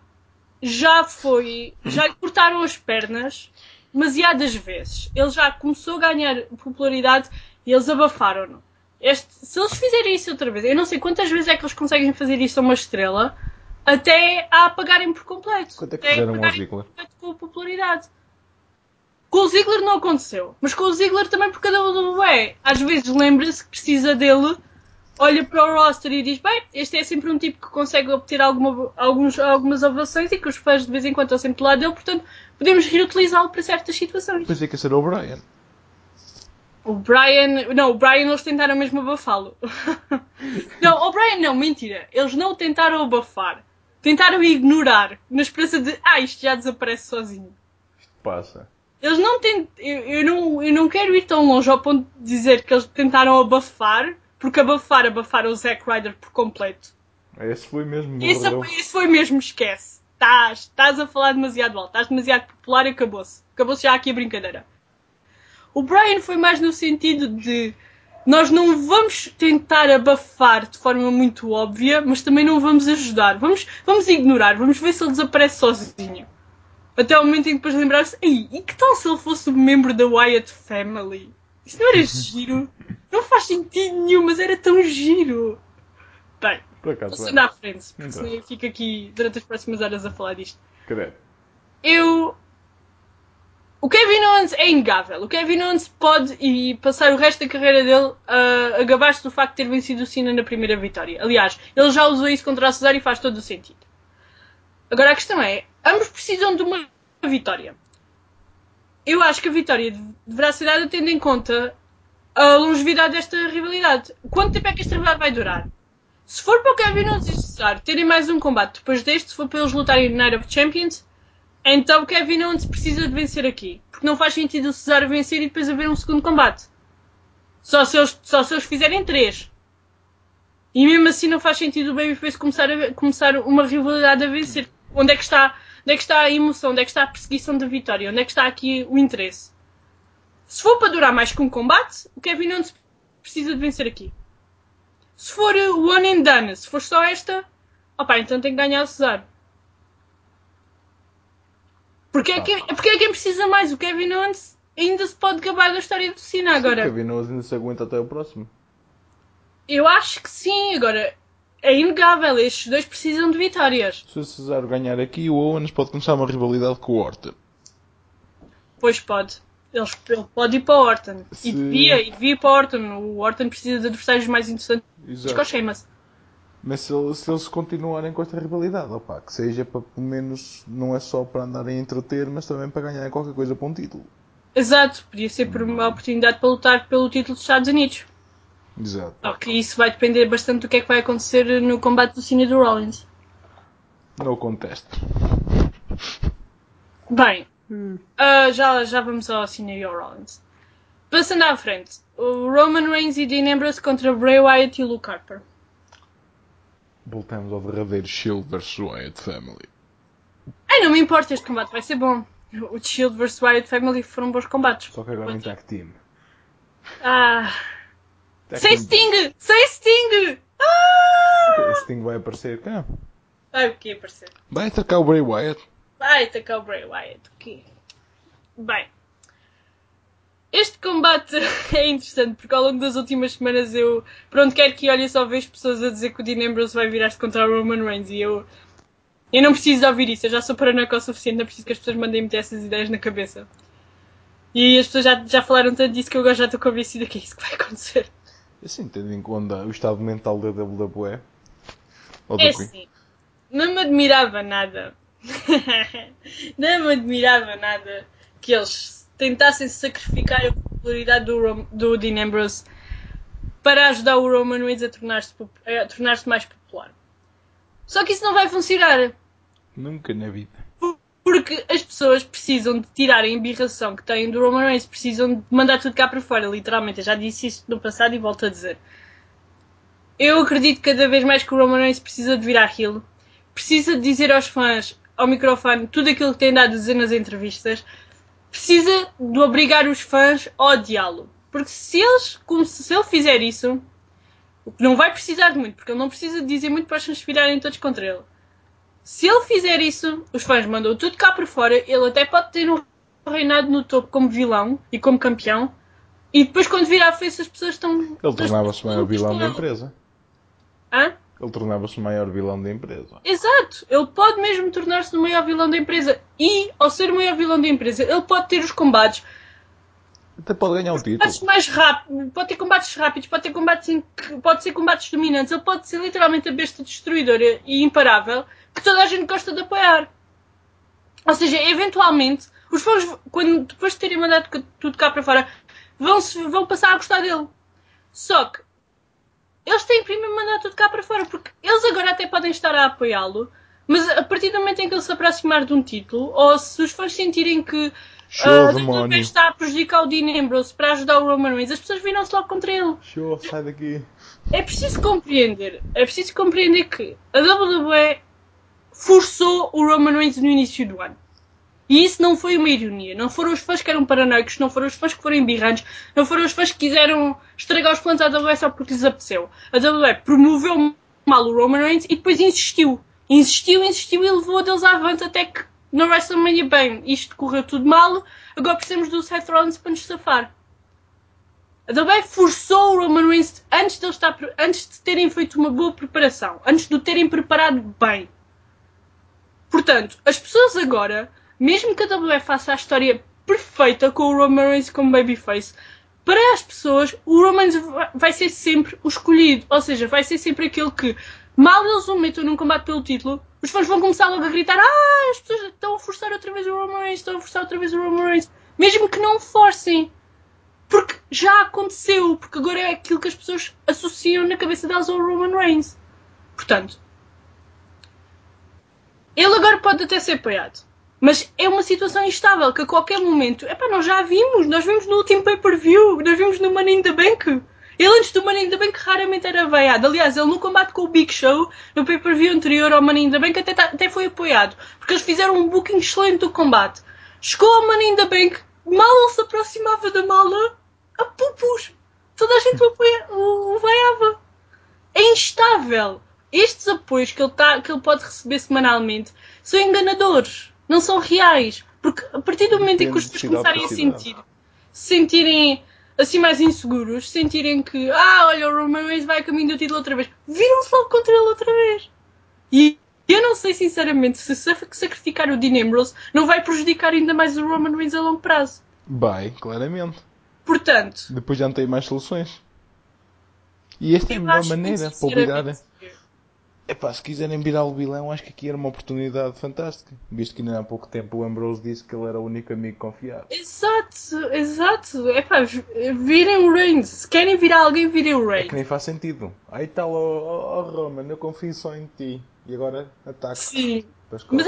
já lhe cortaram as pernas demasiadas vezes. Ele já começou a ganhar popularidade e eles abafaram-no. Se eles fizerem isso outra vez, eu não sei quantas vezes é que eles conseguem fazer isso a uma estrela até a apagarem por completo. Quanto é que fizeram ao Ziggler? Com a popularidade. Com o Ziggler não aconteceu. Mas com o Ziggler também por cada WWE. Às vezes lembra-se que precisa dele, olha para o roster e diz, bem, este é sempre um tipo que consegue obter algumas ovações e que os fãs de vez em quando estão sempre do lado dele, portanto podemos reutilizá-lo para certas situações. Pensei que ia ser o Brian. O Brian eles tentaram mesmo abafá-lo. Não, o Brian não, mentira. Eles não tentaram abafar. Tentaram ignorar, na esperança de, isto já desaparece sozinho. Isto passa. Eles não eu não quero ir tão longe ao ponto de dizer que eles tentaram abafar, porque abafaram o Zack Ryder por completo. Esse foi mesmo. Esse foi mesmo, esquece. Estás a falar demasiado alto, estás demasiado popular e acabou-se. Acabou-se já aqui a brincadeira. O Brian foi mais no sentido de nós não vamos tentar abafar de forma muito óbvia, mas também não vamos ajudar. Vamos ignorar, vamos ver se ele desaparece sozinho. Até o momento em que depois lembrar-se, e que tal se ele fosse um membro da Wyatt Family? Isso não era giro? Não faz sentido nenhum, mas era tão giro. Bem, vou andar à frente, porque senão eu fico aqui durante as próximas horas a falar disto. Cadê? Eu O Kevin Owens é inegável. O Kevin Owens pode e passar o resto da carreira dele a gabar-se do facto de ter vencido o Cena na primeira vitória. Aliás, ele já usou isso contra o Cesaro e faz todo o sentido. Agora a questão é, ambos precisam de uma vitória. Eu acho que a vitória deverá ser dada tendo em conta a longevidade desta rivalidade. Quanto tempo é que esta rivalidade vai durar? Se for para o Kevin Owens e o Cesaro terem mais um combate depois deste, se for para eles lutarem no Night of Champions, então o Kevin Owens precisa de vencer aqui. Porque não faz sentido o Cesaro vencer e depois haver um segundo combate. Só se eles fizerem 3. E mesmo assim não faz sentido o Babyface começar uma rivalidade a vencer. Onde é que está a emoção? Onde é que está a perseguição da vitória? Onde é que está aqui o interesse? Se for para durar mais que um combate, o Kevin Owens precisa de vencer aqui. Se for one and done, se for só esta, então tem que ganhar o Cesaro. Porque é quem precisa mais. O Kevin Owens ainda se pode gabar da história do Cena agora. O Kevin Owens ainda se aguenta até o próximo. Eu acho que sim. Agora, é inegável. Estes dois precisam de vitórias. Se o Cesaro ganhar aqui, o Owens pode começar uma rivalidade com o Orton. Pois pode. Ele pode ir para o Orton. E devia ir para o Orton. O Orton precisa de adversários mais interessantes que o Sheamus. Mas se eles continuarem com esta rivalidade, que seja para, pelo menos, não é só para andarem a entreter, mas também para ganhar qualquer coisa para um título. Exato, podia ser por uma oportunidade para lutar pelo título dos Estados Unidos. Exato. Só que isso vai depender bastante do que é que vai acontecer no combate do Cena e do Rollins. No contesto. Bem, já vamos ao Cena e ao Rollins. Passando à frente, o Roman Reigns e Dean Ambrose contra Bray Wyatt e Luke Harper. Voltamos ao derradeiro Shield vs Wyatt Family. Não me importa, este combate vai ser bom. O Shield vs Wyatt Family foram bons combates. Só que agora em tag team. Sem Sting! Sem Sting! O Sting vai aparecer cá. Vai o quê aparecer? Vai atacar o Bray Wyatt. Vai atacar o Bray Wyatt. O quê? Bem, este combate é interessante porque ao longo das últimas semanas eu, por onde quer que olhe, só vejo pessoas a dizer que o Dean Ambrose vai virar-se contra o Roman Reigns e eu não preciso de ouvir isso, eu já sou paranoica o suficiente, não preciso que as pessoas mandem meter essas ideias na cabeça. E as pessoas já falaram tanto disso que eu agora já estou convencida que é isso que vai acontecer. Assim, tendo em conta o estado mental da WWE. É assim, não me admirava nada. Não me admirava nada que eles tentassem sacrificar a popularidade do Dean Ambrose para ajudar o Roman Reigns a tornar-se mais popular. Só que isso não vai funcionar. Nunca na vida. Porque as pessoas precisam de tirar a embirração que têm do Roman Reigns, precisam de mandar tudo cá para fora, literalmente. Eu já disse isso no passado e volto a dizer. Eu acredito cada vez mais que o Roman Reigns precisa de virar heel, precisa de dizer aos fãs, ao microfone, tudo aquilo que tem dado a dizer nas entrevistas, precisa de obrigar os fãs a odiá-lo. Porque se ele fizer isso, o que não vai precisar de muito, porque ele não precisa de dizer muito para os fãs virarem todos contra ele. Se ele fizer isso, os fãs mandam tudo cá para fora, ele até pode ter um reinado no topo como vilão e como campeão, e depois quando virar a face as pessoas estão... Ele tornava-se o maior vilão da empresa. Hã? Ele tornava-se o maior vilão da empresa. Exato! Ele pode mesmo tornar-se o maior vilão da empresa. E, ao ser o maior vilão da empresa, ele pode ter os combates. Até pode ganhar o título. Mais rápido, pode ter combates rápidos, pode ser combates dominantes. Ele pode ser literalmente a besta destruidora e imparável que toda a gente gosta de apoiar. Ou seja, eventualmente, os fãs, depois de terem mandado tudo cá para fora, vão passar a gostar dele. Só que eles têm primeiro mandar tudo cá para fora, porque eles agora até podem estar a apoiá-lo, mas a partir do momento em que ele se aproximar de um título, ou se os fãs sentirem que ele está a prejudicar o Dean Ambrose para ajudar o Roman Reigns, as pessoas viram-se logo contra ele. Show, sai daqui. É preciso compreender que a WWE forçou o Roman Reigns no início do ano. E isso não foi uma ironia. Não foram os fãs que eram paranoicos, não foram os fãs que foram embirrantes, não foram os fãs que quiseram estragar os planos à WWE só porque lhes apeteceu. A WWE promoveu mal o Roman Reigns e depois insistiu e levou deles avante até que no WrestleMania, bem, isto correu tudo mal, agora precisamos do Seth Rollins para nos safar. A WWE forçou o Roman Reigns antes de terem feito uma boa preparação, antes de o terem preparado bem. Portanto, as pessoas agora, mesmo que a WWE faça a história perfeita com o Roman Reigns como babyface. Para as pessoas, o Roman Reigns vai ser sempre o escolhido. Ou seja, vai ser sempre aquele que, mal eles o metam num combate pelo título, os fãs vão começar logo a gritar: as pessoas estão a forçar outra vez o Roman Reigns, estão a forçar outra vez o Roman Reigns. Mesmo que não forcem. Porque já aconteceu. Porque agora é aquilo que as pessoas associam na cabeça delas ao Roman Reigns. Portanto, ele agora pode até ser apoiado. Mas é uma situação instável que a qualquer momento... nós já vimos. Nós vimos no último pay-per-view. Nós vimos no Money in the Bank. Ele antes do Money in the Bank raramente era veiado. Aliás, ele no combate com o Big Show, no pay-per-view anterior ao Money in the Bank, até foi apoiado. Porque eles fizeram um booking excelente do combate. Chegou ao Money in the Bank, mal ele se aproximava da mala, a pupus. Toda a gente o veiava. É instável. Estes apoios que ele pode receber semanalmente são enganadores. Não são reais. Porque a partir do momento em que os pessoas começarem a sentirem assim mais inseguros, sentirem que, olha, o Roman Reigns vai a caminho do título outra vez, viram-se logo contra ele outra vez. E eu não sei sinceramente se sacrificar o Dean Ambrose não vai prejudicar ainda mais o Roman Reigns a longo prazo. Vai, claramente. Portanto, depois já não tem mais soluções. E esta é a melhor maneira para o virarem. Se quiserem virar o vilão, acho que aqui era uma oportunidade fantástica. Visto que ainda há pouco tempo o Ambrose disse que ele era o único amigo confiável. Exato. Virem o Reigns. Se querem virar alguém, virem o Reigns. É que nem faz sentido. Aí tal, Roman, eu confio só em ti. E agora ataque. Sim. Mas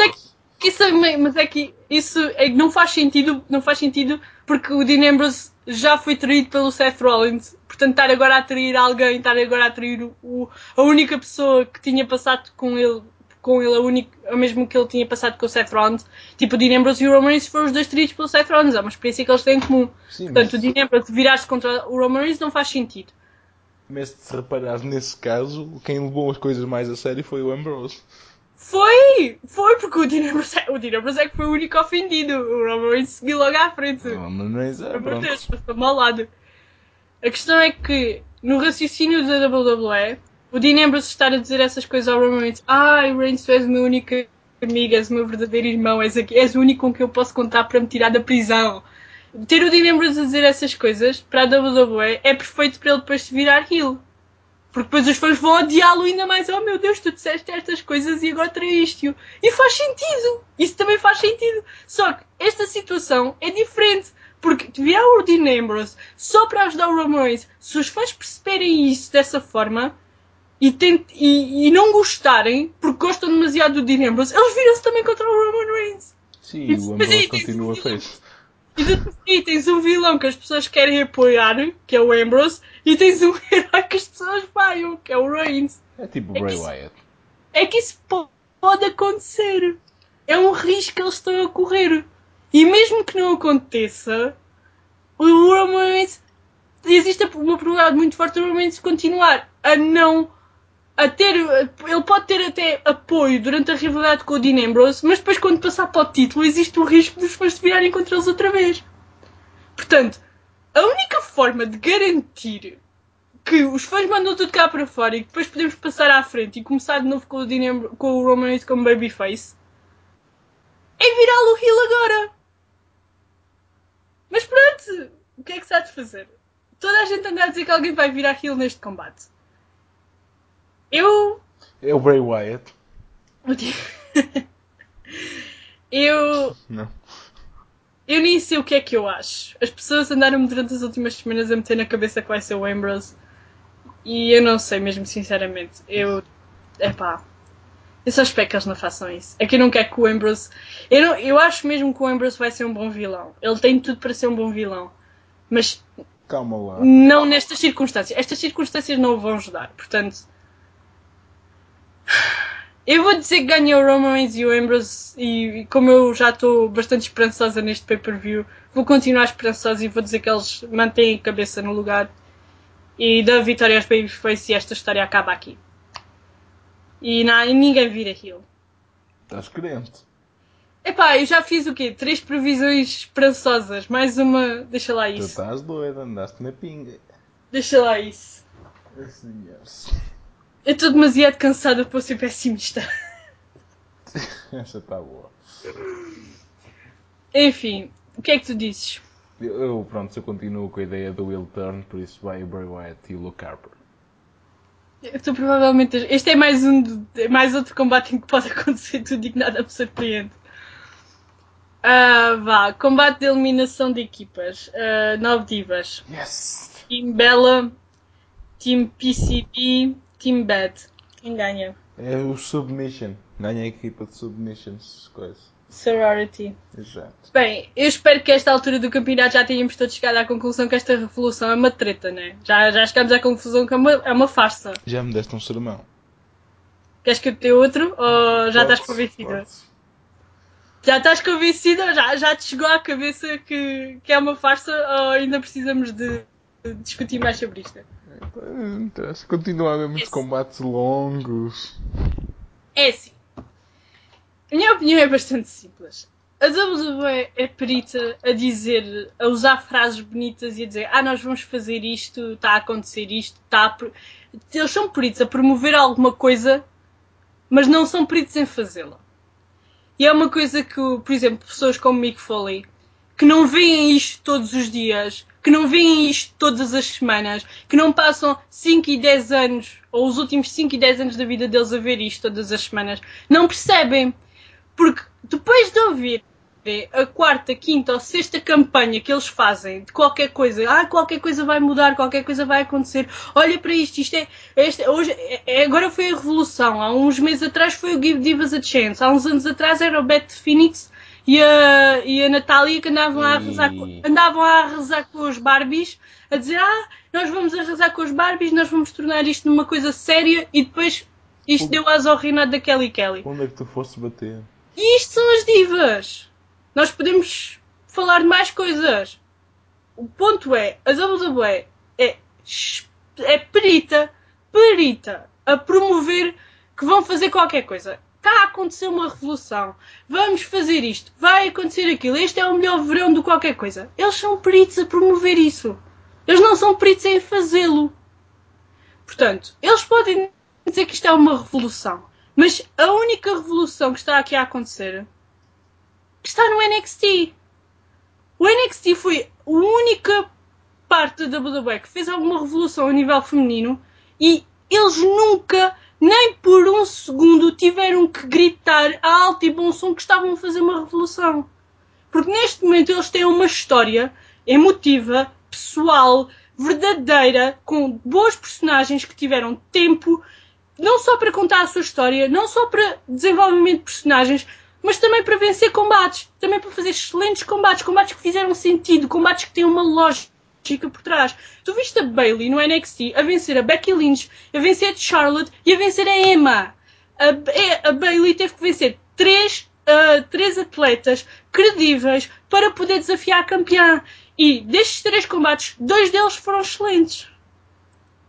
é que isso não faz sentido. Não faz sentido porque o Dean Ambrose já foi traído pelo Seth Rollins. Portanto, estar agora a trair alguém, estar agora a trair a única pessoa que tinha passado com ele o mesmo que ele tinha passado com o Seth Rollins. Tipo, o Dean Ambrose e o Roman Reigns foram os dois traídos pelo Seth Rollins. É uma experiência que eles têm em comum. Sim, portanto, o Dean Ambrose virar-se contra o Roman Reigns não faz sentido. Mas se reparares nesse caso, quem levou as coisas mais a sério foi o Ambrose. Foi porque o Dean Ambrose é que foi o único ofendido. O Roman Reigns seguiu logo à frente. O Roman Reigns é, pronto. Deus, passou-me ao lado. A questão é que, no raciocínio da WWE, o Dean Ambrose estar a dizer essas coisas ao Roman Reigns: Reigns, tu és o meu único amigo, és o meu verdadeiro irmão, és o único com que eu posso contar para me tirar da prisão. Ter o Dean Ambrose a dizer essas coisas para a WWE é perfeito para ele depois se virar heel. Porque depois os fãs vão odiá-lo ainda mais. Oh meu Deus, tu disseste estas coisas e agora traíste-o. E faz sentido. Isso também faz sentido. Só que esta situação é diferente. Porque virar o Dean Ambrose só para ajudar o Roman Reigns, se os fãs perceberem isso dessa forma e não gostarem, porque gostam demasiado do Dean Ambrose, eles viram-se também contra o Roman Reigns. Sim, o Ambrose continua face. E tens um vilão que as pessoas querem apoiar, que é o Ambrose, e tens um herói que as pessoas vaiam, que é o Reigns. É tipo o Bray Wyatt. É que isso pode acontecer. É um risco que eles estão a correr. E mesmo que não aconteça, o Roman Reigns, existe uma probabilidade muito forte do Roman Reigns continuar a ter. Ele pode ter até apoio durante a rivalidade com o Dean Ambrose, mas depois, quando passar para o título, existe o risco dos fãs se virarem contra eles outra vez. Portanto, a única forma de garantir que os fãs mandam tudo cá para fora e que depois podemos passar à frente e começar de novo com o Roman Reigns como babyface é virá-lo heel agora. Mas pronto, o que é que se há de fazer? Toda a gente anda a dizer que alguém vai virar heel neste combate. É o Bray Wyatt. Não. Eu nem sei o que é que eu acho. As pessoas andaram-me durante as últimas semanas a meter na cabeça que vai ser o Ambrose. E eu não sei mesmo, sinceramente. Eu só espero que eles não façam isso. É que eu não quero que o Ambrose... Eu acho mesmo que o Ambrose vai ser um bom vilão. Ele tem tudo para ser um bom vilão. Mas... Calma lá. Não nestas circunstâncias. Estas circunstâncias não o vão ajudar. Portanto... Eu vou dizer que ganha o Roman Reigns e o Ambrose. E como eu já estou bastante esperançosa neste pay-per-view, vou continuar esperançosa e vou dizer que eles mantêm a cabeça no lugar. E dá vitória aos babyface e esta história acaba aqui. E ninguém vira heel. Estás crente? Eu já fiz o quê? 3 previsões esperançosas. Mais uma... Deixa lá isso. Tu estás doida, andaste na pinga. Deixa lá isso. Eu estou demasiado cansada para ser pessimista. Essa está boa. Enfim. O que é que tu dizes? Eu continuo com a ideia do Will Turn, por isso vai o Bray Wyatt e o Luke Harper. Tu provavelmente... Este é mais outro combate em que pode acontecer tudo e que nada me surpreende. Vá, combate de eliminação de equipas. 9 divas. Yes! Team Bella, Team PCB, Team Bad. Quem ganha? É o Submission. Ganha a equipa de Submissions. Coisa. Sorority. Exato. Bem, eu espero que a esta altura do campeonato já tenhamos todos chegado à conclusão que esta revolução é uma treta, né? Já chegamos à conclusão que é uma farsa. Já me deste um sermão. Queres que eu te dê outro? Ou já estás convencida? Podes. Já estás convencida? Já te chegou à cabeça que é uma farsa ou ainda precisamos de discutir mais sobre isto? Interessa. Continua a haver muitos Esse. combates longos. É assim. A minha opinião é bastante simples. A WWE é perita a usar frases bonitas e a dizer nós vamos fazer isto, está a acontecer isto, Eles são peritos a promover alguma coisa, mas não são peritos em fazê-la. E é uma coisa que, por exemplo, pessoas como Mick Foley, que não veem isto todos os dias, que não veem isto todas as semanas, que não passam 5 e 10 anos, ou os últimos 5 e 10 anos da vida deles a ver isto todas as semanas, não percebem. Porque depois de ouvir a 4ª, 5ª ou 6ª campanha que eles fazem de qualquer coisa, qualquer coisa vai mudar, qualquer coisa vai acontecer, olha para isto hoje, agora foi a revolução, há uns meses atrás foi o Give Divas a Chance, há uns anos atrás era o Beth Phoenix e a Natália que andavam a arrasar com os Barbies, a dizer, nós vamos arrasar com os Barbies, nós vamos tornar isto numa coisa séria, e depois isto deu asa ao reinado da Kelly Kelly. Onde é que tu foste bater? E isto são as divas. Nós podemos falar de mais coisas. O ponto é, a WWE é perita a promover que vão fazer qualquer coisa. Está a acontecer uma revolução. Vamos fazer isto. Vai acontecer aquilo. Este é o melhor verão do qualquer coisa. Eles são peritos a promover isso. Eles não são peritos em fazê-lo. Portanto, eles podem dizer que isto é uma revolução. Mas a única revolução que está aqui a acontecer está no NXT. O NXT foi a única parte da WWE que fez alguma revolução a nível feminino e eles nunca, nem por um segundo, tiveram que gritar a alto e bom som que estavam a fazer uma revolução. Porque neste momento eles têm uma história emotiva, pessoal, verdadeira, com boas personagens que tiveram tempo, não só para contar a sua história, não só para desenvolvimento de personagens, mas também para vencer combates, também para fazer excelentes combates, combates que fizeram sentido, combates que têm uma lógica por trás. Tu viste a Bayley no NXT a vencer a Becky Lynch, a vencer a Charlotte e a vencer a Emma. A Bayley teve que vencer três atletas credíveis para poder desafiar a campeã. E destes 3 combates, 2 deles foram excelentes.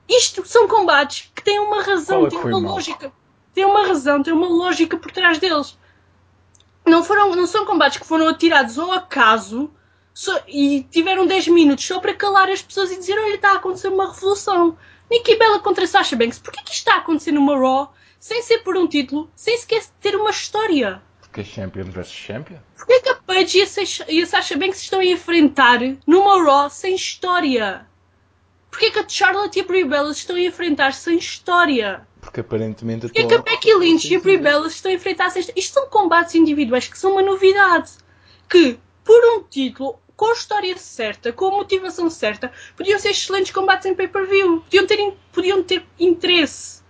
Isto são combates que têm uma razão, têm uma lógica. Têm uma razão, têm uma lógica por trás deles. Não são combates que foram atirados ao acaso e tiveram 10 minutos só para calar as pessoas e dizer, olha, está a acontecer uma revolução. Nikki Bella contra Sasha Banks. Porquê que isto está a acontecer numa Raw, sem ser por um título, sem sequer ter uma história? Porque é Champion versus Champion? Porquê que a Paige e a Sasha Banks se estão a enfrentar numa Raw sem história? Porquê que a Charlotte e a Brie Bella se estão a enfrentar sem história? Porque aparentemente... Porquê que a Becky Lynch e a Brie Bella se estão a enfrentar sem história? Isto são combates individuais que são uma novidade. Que, por um título, com a história certa, com a motivação certa, podiam ser excelentes combates em pay-per-view. Podiam ter interesse.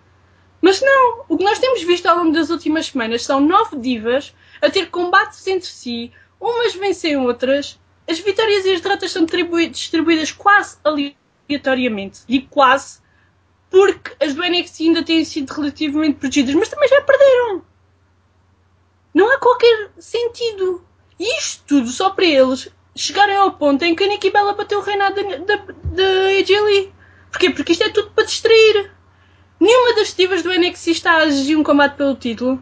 Mas não. O que nós temos visto ao longo das últimas semanas são 9 divas a ter combates entre si. Umas vencem outras. As vitórias e as derrotas são distribuídas quase aleatoriamente. Digo quase, porque as do NXT ainda têm sido relativamente protegidas, mas também já perderam. Não há qualquer sentido. E isto tudo só para eles chegarem ao ponto em que a Nikki Bella bateu o reinado da AJ Lee. Porquê? Porque isto é tudo para distrair. Nenhuma das divas do NXT está a exigir um combate pelo título.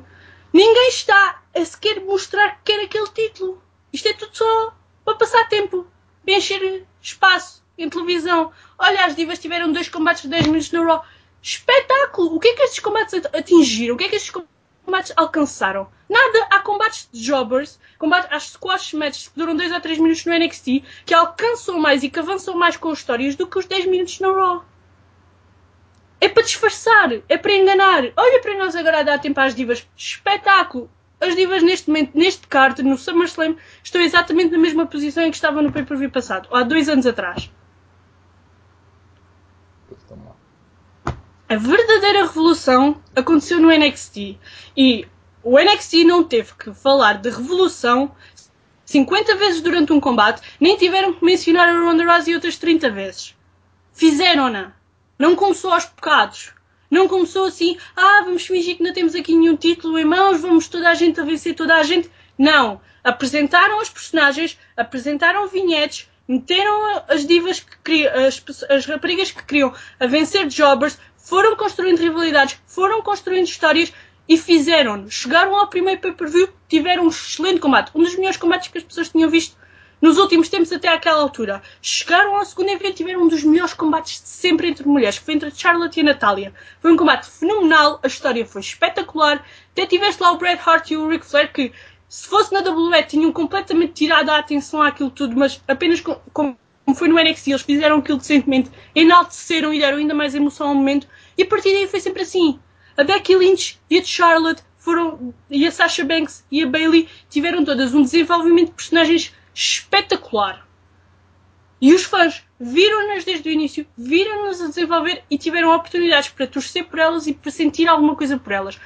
Ninguém está a sequer mostrar que quer aquele título. Isto é tudo só para passar tempo. Para encher espaço em televisão. Olha, as divas tiveram 2 combates de 10 minutos no Raw. Espetáculo! O que é que estes combates atingiram? O que é que estes combates combates alcançaram? Nada. Há combates de jobbers, há squash matches que duram 2 ou 3 minutos no NXT, que alcançam mais e que avançam mais com as histórias do que os 10 minutos no Raw. É para disfarçar, é para enganar. Olha para nós agora a dar tempo às divas. Espetáculo! As divas neste momento, neste card, no SummerSlam, estão exatamente na mesma posição em que estavam no pay-per-view passado, há 2 anos atrás. A verdadeira revolução aconteceu no NXT. E o NXT não teve que falar de revolução 50 vezes durante um combate, nem tiveram que mencionar a Ronda Rousey outras 30 vezes. Fizeram-na. Não começou aos bocados. Não começou assim, vamos fingir que não temos aqui nenhum título em mãos, vamos toda a gente a vencer toda a gente. Não. Apresentaram os personagens, apresentaram vinhetes, meteram as divas que queriam, as raparigas que queriam a vencer jobbers, foram construindo rivalidades, foram construindo histórias e fizeram-no. Chegaram ao primeiro pay-per-view, tiveram um excelente combate. Um dos melhores combates que as pessoas tinham visto nos últimos tempos até àquela altura. Chegaram ao segundo evento e tiveram um dos melhores combates de sempre entre mulheres, que foi entre a Charlotte e a Natália. Foi um combate fenomenal, a história foi espetacular. Até tiveste lá o Bret Hart e o Ric Flair, que se fosse na WWE tinham completamente tirado a atenção àquilo tudo, mas apenas como foi no NXT, eles fizeram aquilo decentemente, enalteceram e deram ainda mais emoção ao momento, e a partir daí foi sempre assim. A Becky Lynch e a Charlotte e a Sasha Banks e a Bayley tiveram todas um desenvolvimento de personagens espetacular. E os fãs viram-nas desde o início, viram-nas a desenvolver e tiveram oportunidades para torcer por elas e para sentir alguma coisa por elas.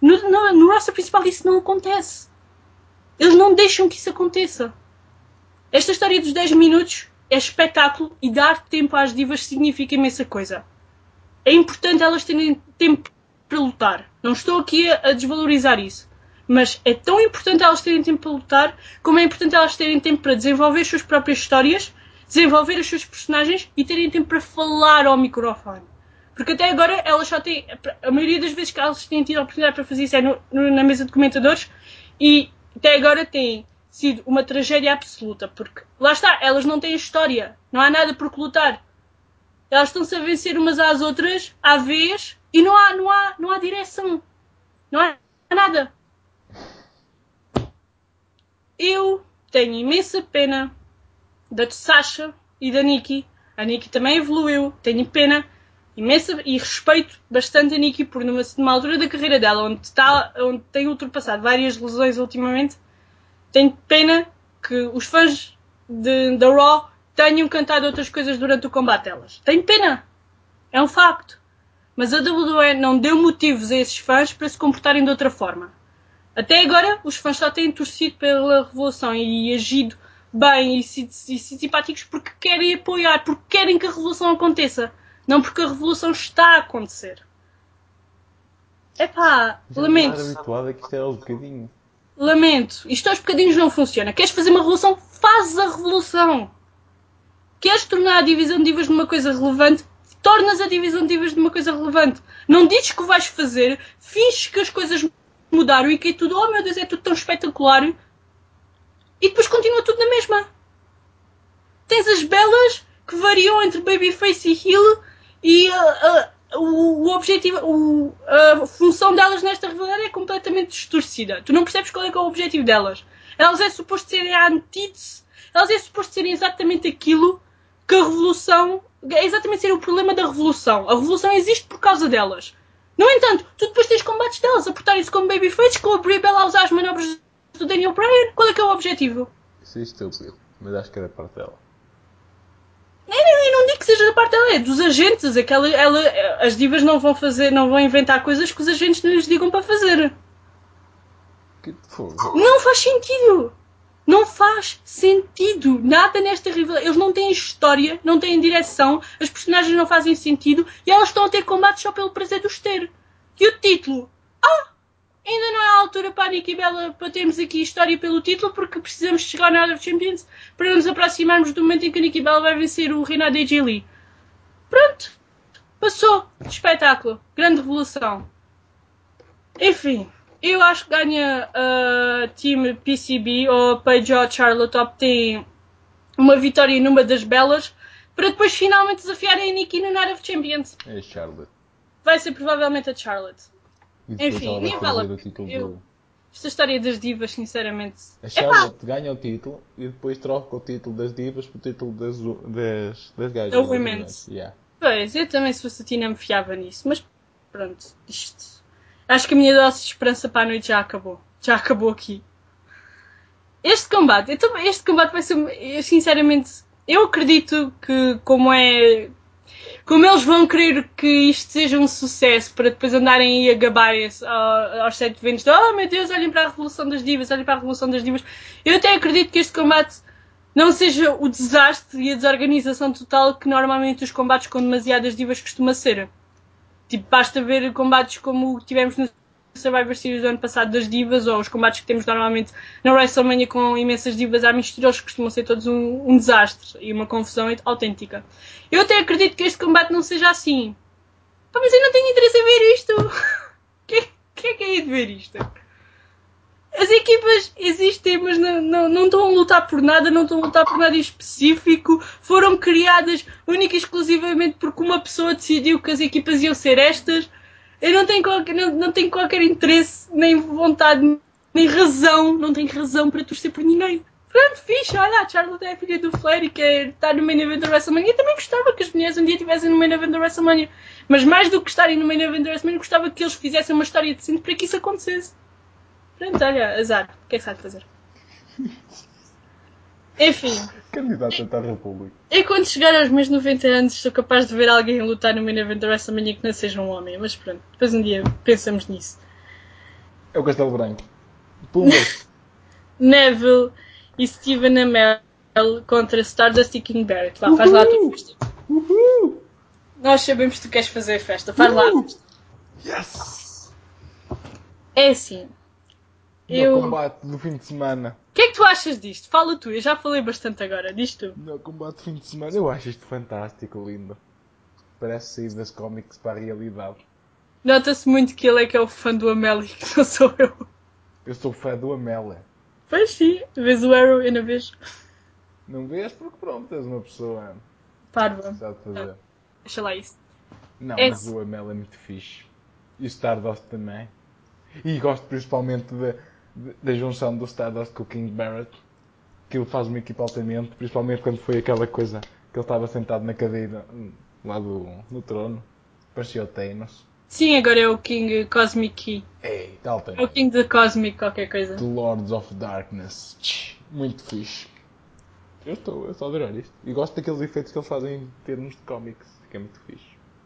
No roster principal isso não acontece. Eles não deixam que isso aconteça. Esta história dos 10 minutos é espetáculo e dar tempo às divas significa imensa coisa. É importante elas terem tempo para lutar. Não estou aqui a desvalorizar isso. Mas é tão importante elas terem tempo para lutar, como é importante elas terem tempo para desenvolver as suas próprias histórias, desenvolver os seus personagens e terem tempo para falar ao microfone. Porque até agora elas só têm... A maioria das vezes que elas têm tido a oportunidade para fazer isso é na mesa de comentadores, e até agora tem sido uma tragédia absoluta. Porque, lá está, elas não têm história. Não há nada por que lutar. Elas estão-se a vencer umas às outras, à vez, e não há direção. Não há nada. Eu tenho imensa pena da Sasha e da Nikki. A Nikki também evoluiu. Tenho pena imensa e respeito bastante a Nikki por numa altura da carreira dela, onde tem ultrapassado várias lesões ultimamente. Tenho pena que os fãs da Raw tenham cantado outras coisas durante o combate delas. Tenho pena. É um facto. Mas a WWE não deu motivos a esses fãs para se comportarem de outra forma. Até agora, os fãs só têm torcido pela revolução e agido bem e sido simpáticos porque querem apoiar, porque querem que a revolução aconteça. Não porque a revolução está a acontecer. Epá, lamento. Já habituado a que isto é aos bocadinhos. Lamento. Isto aos bocadinhos não funciona. Queres fazer uma revolução? Faz a revolução. Queres tornar a divisão de divas numa coisa relevante? Tornas a divisão de divas numa coisa relevante. Não dizes que o vais fazer, finges que as coisas mudaram e que é tudo, oh meu Deus, é tudo tão espetacular, e depois continua tudo na mesma. Tens as belas que variam entre babyface e heel e o objetivo, a função delas nesta rivalidade é completamente distorcida. Tu não percebes qual é que é o objetivo delas. Elas é suposto serem a antítese, elas é suposto serem exatamente aquilo que a revolução, é exatamente ser o problema da revolução. A revolução existe por causa delas. No entanto, tu depois tens combates delas a portarem-se como babyface, com a Brie Bella a usar as manobras do Daniel Bryan. Qual é que é o objetivo? Isso é estúpido, mas acho que é da parte dela. Eu não digo que seja da parte dela, é dos agentes. As divas não vão inventar coisas que os agentes não lhes digam para fazer. Que fogo. Não faz sentido. Não faz sentido. Nada nesta rivalidade. Eles não têm história, não têm direção, as personagens não fazem sentido e elas estão a ter combates só pelo prazer de os ter. E o título? Ainda não é a altura para a Nikki Bella para termos aqui história pelo título, porque precisamos chegar na Night of Champions para nos aproximarmos do momento em que a Nikki Bella vai vencer o reinado da AJ Lee. Pronto. Passou. Espetáculo. Grande revolução. Enfim. Eu acho que ganha a Team PCB ou Paige ou Charlotte obtém uma vitória numa das belas para depois finalmente desafiarem a Nikki no Night of Champions. É a Charlotte. Vai ser provavelmente a Charlotte. E depois Enfim, ela vai nem vale a perder o pena. título Esta história das divas, sinceramente. A Epá, Charlotte ganha o título e depois troca o título das divas por título das gajas. Da Women's. Yeah. pois, eu também, se fosse a Tina, me fiava nisso. Mas pronto, isto. Acho que a minha dose de esperança para a noite já acabou. Já acabou aqui. Este combate vai ser, sinceramente, eu acredito que como eles vão querer que isto seja um sucesso para depois andarem aí a gabarem-se aos 7 ventos de oh meu Deus, olhem para a Revolução das Divas, olhem para a Revolução das Divas. Eu até acredito que este combate não seja o desastre e a desorganização total que normalmente os combates com demasiadas divas costuma ser. Tipo, basta ver combates como tivemos no Survivor Series do ano passado das divas, ou os combates que temos normalmente na WrestleMania com imensas divas à mistura, eles costumam ser todos um desastre e uma confusão autêntica. Eu até acredito que este combate não seja assim. Pá, mas eu não tenho interesse em ver isto. Quem é que é de ver isto? As equipas existem, mas não estão a lutar por nada, não estão a lutar por nada em específico. Foram criadas única e exclusivamente porque uma pessoa decidiu que as equipas iam ser estas. Eu não tenho qualquer interesse, nem vontade, nem razão. Não tenho razão para torcer por ninguém. Pronto, fixe, olha, a Charlotte é a filha do Flair e quer estar no main event da WrestleMania. Eu também gostava que as mulheres um dia estivessem no main event da WrestleMania. Mas mais do que estarem no main event da WrestleMania, gostava que eles fizessem uma história decente para que isso acontecesse. Pronto, olha, azar. O que é que sabe fazer? Enfim. Candidato à República. Eu quando chegar aos meus 90 anos sou capaz de ver alguém lutar no main event da WrestleMania que não seja um homem. Mas pronto, depois um dia pensamos nisso. É o Castelo Branco. Pumba! Neville e Steven Amell contra Stardust e King Barrett. Vá, faz lá a tua festa. Nós sabemos que tu queres fazer festa. Faz lá a festa. Yes! É assim. No combate do fim de semana. O que é que tu achas disto? Fala tu, eu já falei bastante agora. Diz tu. No combate do fim de semana. Eu acho isto fantástico, lindo. Parece sair das cómics para a realidade. Nota-se muito que ele é o fã do Amell e que não sou eu. Eu sou fã do Amélia. Pois sim, vês o Arrow, eu não vejo. Não vês porque pronto, és uma pessoa Parva. que sabe fazer. Deixa lá isso. Não, É- mas o Amélia é muito fixe. E o Stardust também. E gosto principalmente da junção do Stardust com o King Barrett. Que ele faz uma equipa altamente, principalmente quando foi aquela coisa que ele estava sentado na cadeira lá no trono. Parecia o Thanos. Sim, agora é o King Cosmic Key. Ei, tal É o King da Cosmic qualquer coisa. The Lords of Darkness. Muito fixe. Eu estou a adorar isto. E gosto daqueles efeitos que eles fazem em termos de cómics, que é muito fixe.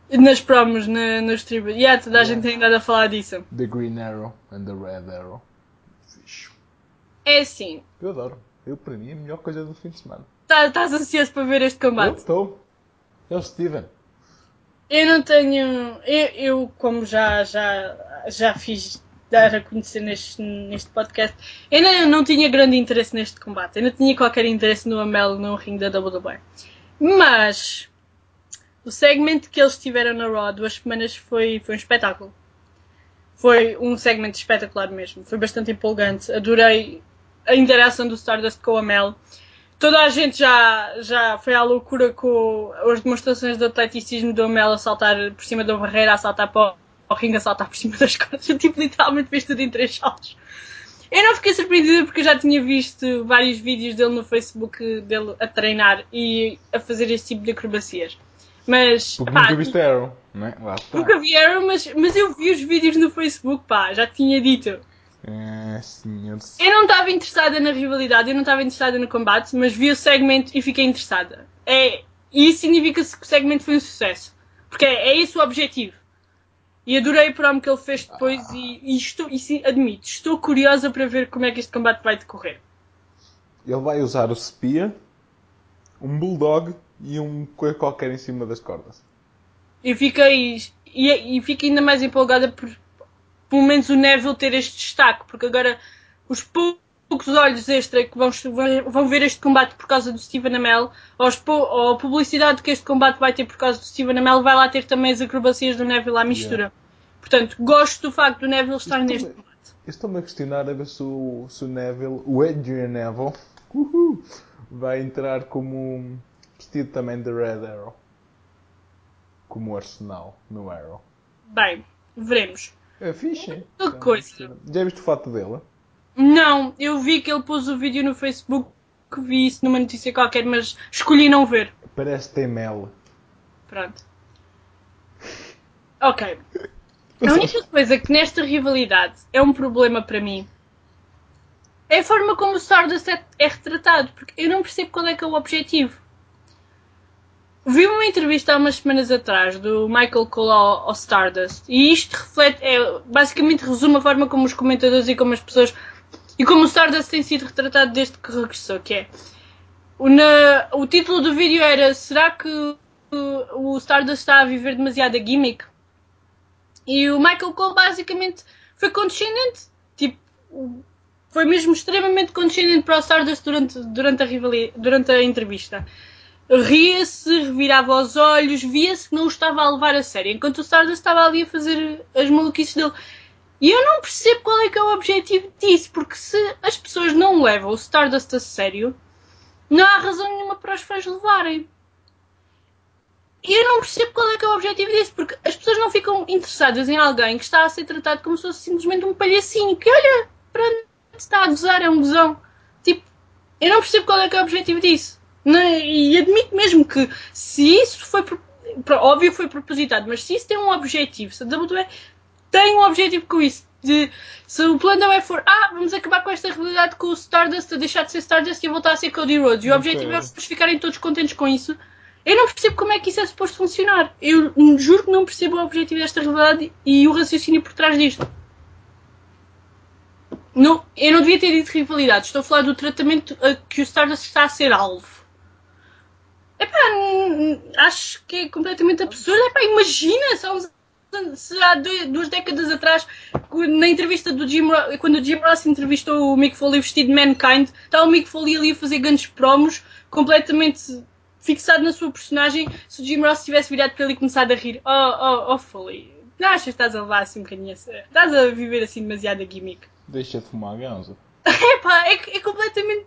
Nas promos, nos tribos. Toda a gente tem andado a falar disso. The Green Arrow and the Red Arrow. Fixe. É assim, Eu adoro. Eu, para mim, é a melhor coisa do fim de semana. estás ansioso para ver este Eu combate? estou. É o Steven. Eu não tenho... Eu como já fiz dar a conhecer neste podcast, eu não tinha grande interesse neste combate. Eu não tinha qualquer interesse no Amell no ringue da WWE. Mas o segmento que eles tiveram na Raw há 2 semanas foi um espetáculo. Foi um segmento espetacular mesmo. Foi bastante empolgante. Adorei a interação do Stardust com o Amell. Toda a gente já foi à loucura com as demonstrações de atleticismo do Amell a saltar por cima da barreira, a saltar para o ringue, a saltar por cima das cordas. Eu tipo, literalmente fiz tudo em 3 saltos. Eu não fiquei surpreendida porque eu já tinha visto vários vídeos dele no Facebook, dele a treinar e a fazer este tipo de acrobacias. Mas, Porque pá, nunca viste Arrow, não é? Lá está. nunca vieram, mas eu vi os vídeos no Facebook, pá, já tinha dito. Senhores. Eu não estava interessada na rivalidade, eu não estava interessada no combate, mas vi o segmento e fiquei interessada. E isso significa que o segmento foi um sucesso. Porque é esse o objetivo. E adorei o promo que ele fez depois admito, estou curiosa para ver como é que este combate vai decorrer. Ele vai usar o Spear, um Bulldog e um coisa qualquer em cima das cordas. E fiquei ainda mais empolgada por pelo menos o Neville ter este destaque, porque agora os poucos olhos extra que vão ver este combate por causa do Steven Amell, ou a publicidade que este combate vai ter por causa do Steven Amell, vai lá ter também as acrobacias do Neville à mistura. Yeah. Portanto, gosto do facto do Neville estar neste combate. Estou-me a questionar a ver se o Neville, o Adrian Neville, vai entrar como vestido também de Red Arrow. Como Arsenal no Arrow. Bem, veremos. É fixe. Que coisa. Já viste o fato dela? Não, eu vi que ele pôs o vídeo no Facebook, que vi isso numa notícia qualquer, mas escolhi não ver. Parece que tem mel. Pronto. Ok. A única coisa que nesta rivalidade é um problema para mim é a forma como o Stardust é retratado, porque eu não percebo qual é que é o objetivo. Vi uma entrevista há umas semanas atrás do Michael Cole ao Stardust e isto reflete, basicamente resume a forma como os comentadores e como as pessoas e como o Stardust tem sido retratado desde que regressou, que é o título do vídeo era: será que o Stardust está a viver demasiada gimmick? E o Michael Cole basicamente foi condescendente, tipo, foi mesmo extremamente condescendente para o Stardust durante a entrevista. Ria-se, revirava os olhos, via-se que não o estava a levar a sério, enquanto o Stardust estava ali a fazer as maluquices dele. E eu não percebo qual é que é o objetivo disso, porque se as pessoas não levam o Stardust a sério, não há razão nenhuma para os fãs levarem. E eu não percebo qual é que é o objetivo disso, porque as pessoas não ficam interessadas em alguém que está a ser tratado como se fosse simplesmente um palhacinho, que olha, pronto, está a gozar, é um gozão. Tipo, eu não percebo qual é que é o objetivo disso. E admito mesmo que se isso foi, óbvio que foi propositado, mas se isso tem um objetivo, se a WWE tem um objetivo com isso, se o plano da WWE for, vamos acabar com esta realidade com o Stardust, a deixar de ser Stardust e a voltar a ser Cody Rhodes, e o objetivo é os pessoas ficarem todos contentes com isso, eu não percebo como é que isso é suposto funcionar. Eu juro que não percebo o objetivo desta realidade e o raciocínio por trás disto. Não, eu não devia ter dito rivalidade, estou a falar do tratamento a que o Stardust está a ser alvo. Acho que é completamente absurdo. Imagina, se há 2 décadas atrás, na entrevista do quando o Jim Ross entrevistou o Mick Foley vestido de Mankind, estava o Mick Foley ali a fazer grandes promos, completamente fixado na sua personagem. Se o Jim Ross tivesse virado para ele e começado a rir, Foley, não achas que estás a levar assim um bocadinho, estás a viver assim demasiado a gimmick? Deixa de fumar ganza. É completamente...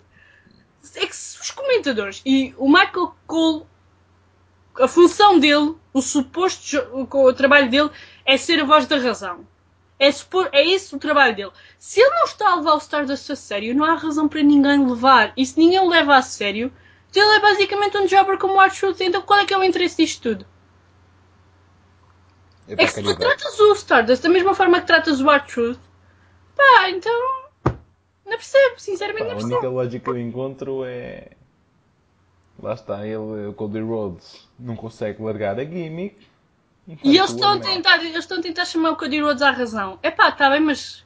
É que se os comentadores e o Michael Cole, a função dele, o trabalho dele é ser a voz da razão. É esse o trabalho dele. Se ele não está a levar o Stardust a sério, não há razão para ninguém levar. E se ninguém o leva a sério, então ele é basicamente um jobber como o R-Truth. Então qual é que é o interesse disto tudo? É que se tu tratas o Stardust da mesma forma que tratas o R-Truth, então... Não percebo, sinceramente não percebo. A única lógica que eu encontro é... Lá está ele, o Cody Rhodes, não consegue largar a gimmick. E eles estão a tentar chamar o Cody Rhodes à razão. Está bem, mas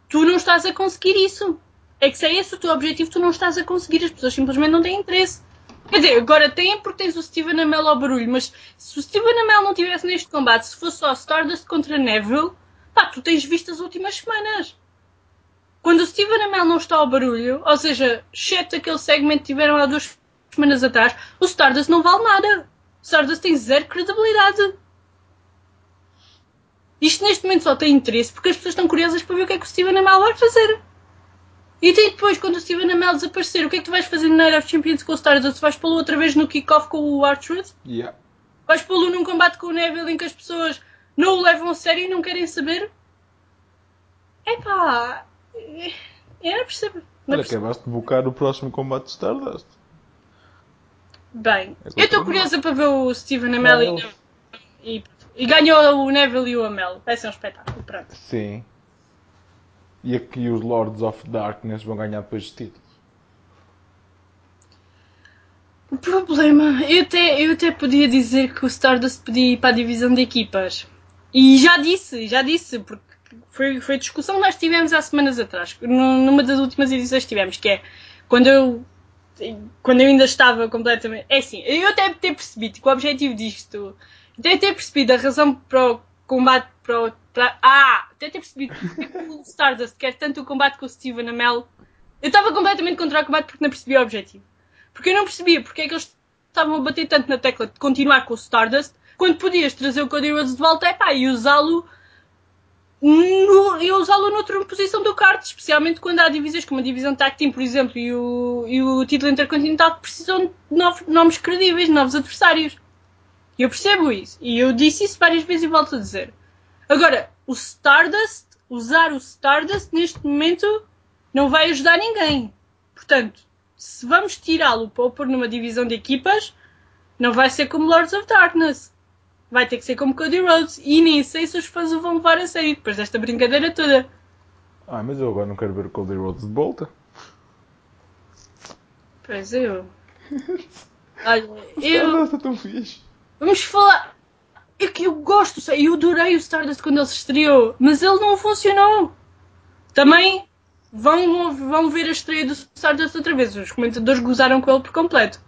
tu não estás a conseguir isso. É que se é esse o teu objetivo, tu não estás a conseguir. As pessoas simplesmente não têm interesse. Quer dizer, agora têm porque tens o Stephen Amell ao barulho, mas se o Stephen Amell não estivesse neste combate, se fosse só Stardust contra Neville, tu tens visto as últimas semanas. Quando o Stephen Amell não está ao barulho, ou seja, exceto aquele segmento que tiveram há 2 semanas atrás, o Stardust não vale nada. O Stardust tem 0 credibilidade. Isto neste momento só tem interesse porque as pessoas estão curiosas para ver o que é que o Stephen Amell vai fazer. E depois, quando o Stephen Amell desaparecer, o que é que tu vais fazer no Night of Champions com o Stardust? Vais pô-lo outra vez no kick-off com o R-Truth? Yeah. Vais pô-lo num combate com o Neville em que as pessoas não o levam a sério e não querem saber? Eu não percebo. Olha, acabaste de bocar o próximo combate de Stardust. Bem, eu estou curiosa para ver o Stephen Amell e ganhou o Neville e o Amell. Vai ser um espetáculo, pronto. Sim. E aqui os Lords of Darkness vão ganhar depois os títulos. O problema, eu até podia dizer que o Stardust podia ir para a divisão de equipas. E já disse, porque foi a discussão que nós tivemos há semanas atrás, numa das últimas edições que tivemos, que é quando eu ainda estava completamente... É assim, eu até ter percebido que o objetivo disto... Até ter percebido a razão para o combate... até ter percebido que o Stardust quer tanto o combate com o Stephen Amell. Eu estava completamente contra o combate porque não percebi o objetivo. Porque eu não percebia porque é que eles estavam a bater tanto na tecla de continuar com o Stardust, quando podias trazer o Cody Rhodes de volta e usá-lo noutra posição do card, especialmente quando há divisões como a divisão Tag Team, por exemplo, e o título intercontinental, que precisam de nomes credíveis, de novos adversários. E eu percebo isso. E eu disse isso várias vezes e volto a dizer. Agora, usar o Stardust neste momento não vai ajudar ninguém. Portanto, se vamos tirá-lo para o pôr numa divisão de equipas, não vai ser como Lords of Darkness. Vai ter que ser como Cody Rhodes. E nem sei se os fãs o vão levar a sério depois desta brincadeira toda. Mas eu agora não quero ver o Cody Rhodes de volta. Pois eu. Olha, Stardust é tão fixe. Vamos falar. É que eu gosto, eu adorei o Stardust quando ele se estreou, mas ele não funcionou. Também vão ver a estreia do Stardust outra vez. Os comentadores gozaram com ele por completo.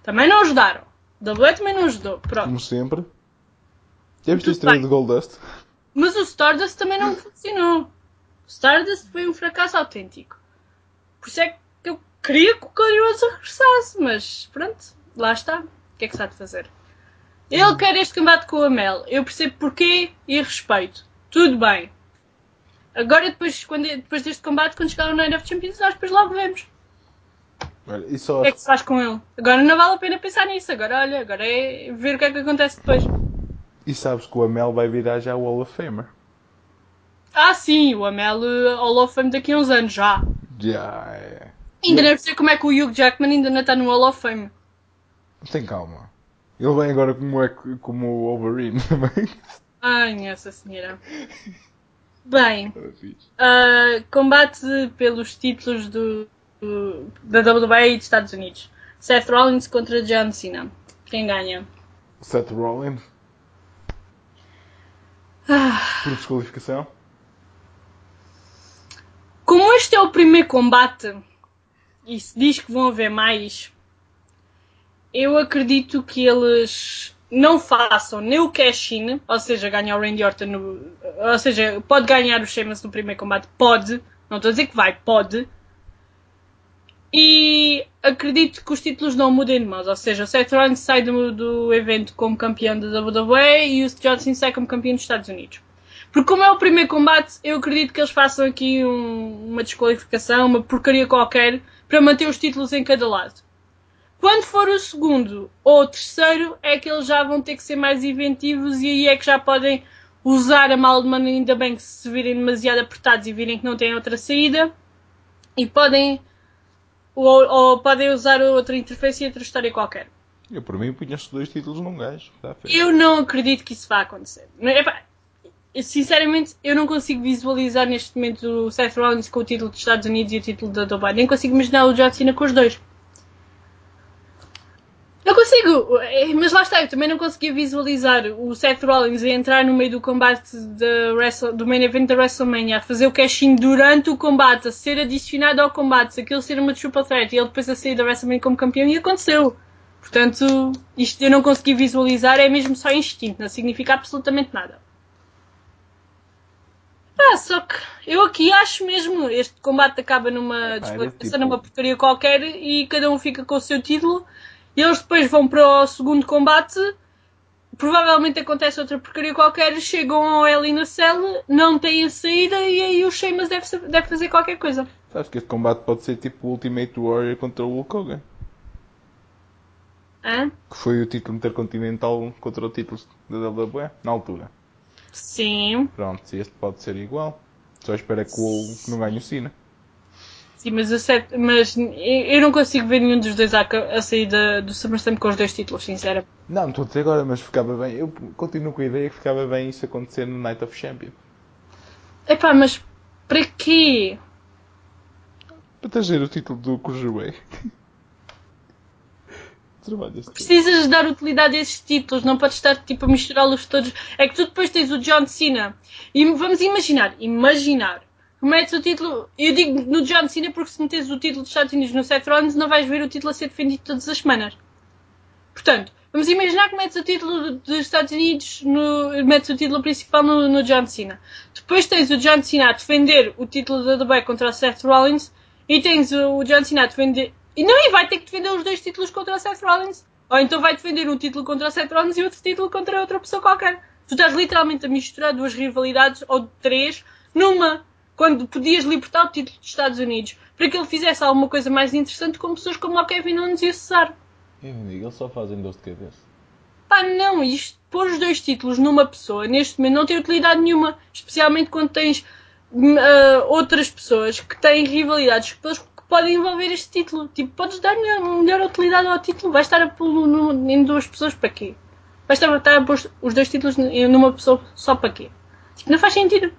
Também não ajudaram. O WWE também não ajudou. Pronto. Como sempre. Já viste a estreia de Goldust? Mas o Stardust também não funcionou. O Stardust foi um fracasso autêntico. Por isso é que eu queria que o Cody Rhodes regressasse, mas pronto, lá está. O que é que se há de fazer? Ele quer este combate com o Amel. Eu percebo porquê e respeito. Tudo bem. Agora, depois deste combate, quando chegar ao Night of Champions, nós depois logo vemos. Olha, e só... O que é que se faz com ele? Agora não vale a pena pensar nisso. Agora é ver o que é que acontece depois. E sabes que o Amel vai virar já o Hall of Famer. Sim, o Amel Hall of Fame daqui a uns anos já. Já é. Ainda não sei como é que o Hugh Jackman ainda não está no Hall of Fame. Tem calma. Ele vem agora como o Wolverine também. Ai, nossa senhora. Bem, combate pelos títulos da WWE e dos Estados Unidos. Seth Rollins contra John Cena. Quem ganha? Seth Rollins. Por desqualificação. Como este é o primeiro combate e se diz que vão haver mais, eu acredito que eles não façam nem o cash-in, ou seja, ganhar o Randy Orton ou seja, pode ganhar o Sheamus no primeiro combate, pode, não estou a dizer que vai, pode. E acredito que os títulos não mudem de mãos, ou seja, o Seth Rollins sai do evento como campeão da WWE e o John Cena sai como campeão dos Estados Unidos. Porque como é o primeiro combate, eu acredito que eles façam aqui uma desqualificação, uma porcaria qualquer, para manter os títulos em cada lado. Quando for o segundo ou o terceiro, é que eles já vão ter que ser mais inventivos e aí é que já podem usar a Maldman, ainda bem que se virem demasiado apertados e virem que não têm outra saída, e podem ou podem usar outra interface e outra história qualquer. Eu, por mim, punha-se 2 títulos num gajo. Eu não acredito que isso vá acontecer. Sinceramente, eu não consigo visualizar neste momento o Seth Rollins com o título dos Estados Unidos e o título da WWE. Nem consigo imaginar o John Cena com os dois. Não consigo, mas lá está, eu também não conseguia visualizar o Seth Rollins a entrar no meio do combate do main event da WrestleMania, a fazer o cash-in durante o combate, a ser adicionado ao combate, se aquilo ser uma triple threat e ele depois a sair da WrestleMania como campeão, e aconteceu. Portanto, isto eu não consegui visualizar, é mesmo só instinto, não significa absolutamente nada. Só que eu aqui acho mesmo, este combate acaba numa desqualificação, numa porcaria qualquer, e cada um fica com o seu título. E eles depois vão para o segundo combate, provavelmente acontece outra porcaria qualquer, chegam ao Hell in a Cell, não têm a saída e aí o Sheamus deve fazer qualquer coisa. Sabes que este combate pode ser tipo o Ultimate Warrior contra o Hulk Hogan? Que foi o título intercontinental contra o título da WWE, na altura. Sim. Pronto, se este pode ser igual. Só espero que não ganhe o Cena. Sim, mas eu não consigo ver nenhum dos dois a sair do SummerSlam com os 2 títulos, sinceramente. Não estou a dizer agora, mas ficava bem. Eu continuo com a ideia que ficava bem isso acontecer no Night of Champions. Mas para quê? Para trazer o título do Cruiserweight. Precisas dar utilidade a esses títulos, não podes estar tipo a misturá-los todos. É que tu depois tens o John Cena. E vamos imaginar. Metes o título, eu digo no John Cena porque se metes o título dos Estados Unidos no Seth Rollins não vais ver o título a ser defendido todas as semanas. Portanto, vamos imaginar que metes o título dos Estados Unidos, metes o título principal no John Cena. Depois tens o John Cena a defender o título da WWE contra o Seth Rollins e tens o John Cena a defender... E vai ter que defender os 2 títulos contra o Seth Rollins. Ou então vai defender um título contra o Seth Rollins e outro título contra outra pessoa qualquer. Tu estás literalmente a misturar 2 rivalidades, ou 3, numa... Quando podias libertar o título dos Estados Unidos para que ele fizesse alguma coisa mais interessante com pessoas como o Kevin Owens e o Cesaro. Eu digo, eles só fazem dor de cabeça. Pá, não, isto, pôr os 2 títulos numa pessoa, neste momento, não tem utilidade nenhuma. Especialmente quando tens outras pessoas que têm rivalidades que podem envolver este título. Tipo, podes dar melhor utilidade ao título. Vais estar a pô-lo em 2 pessoas para quê? Vais estar a pôr os 2 títulos numa pessoa só para quê? Tipo, não faz sentido.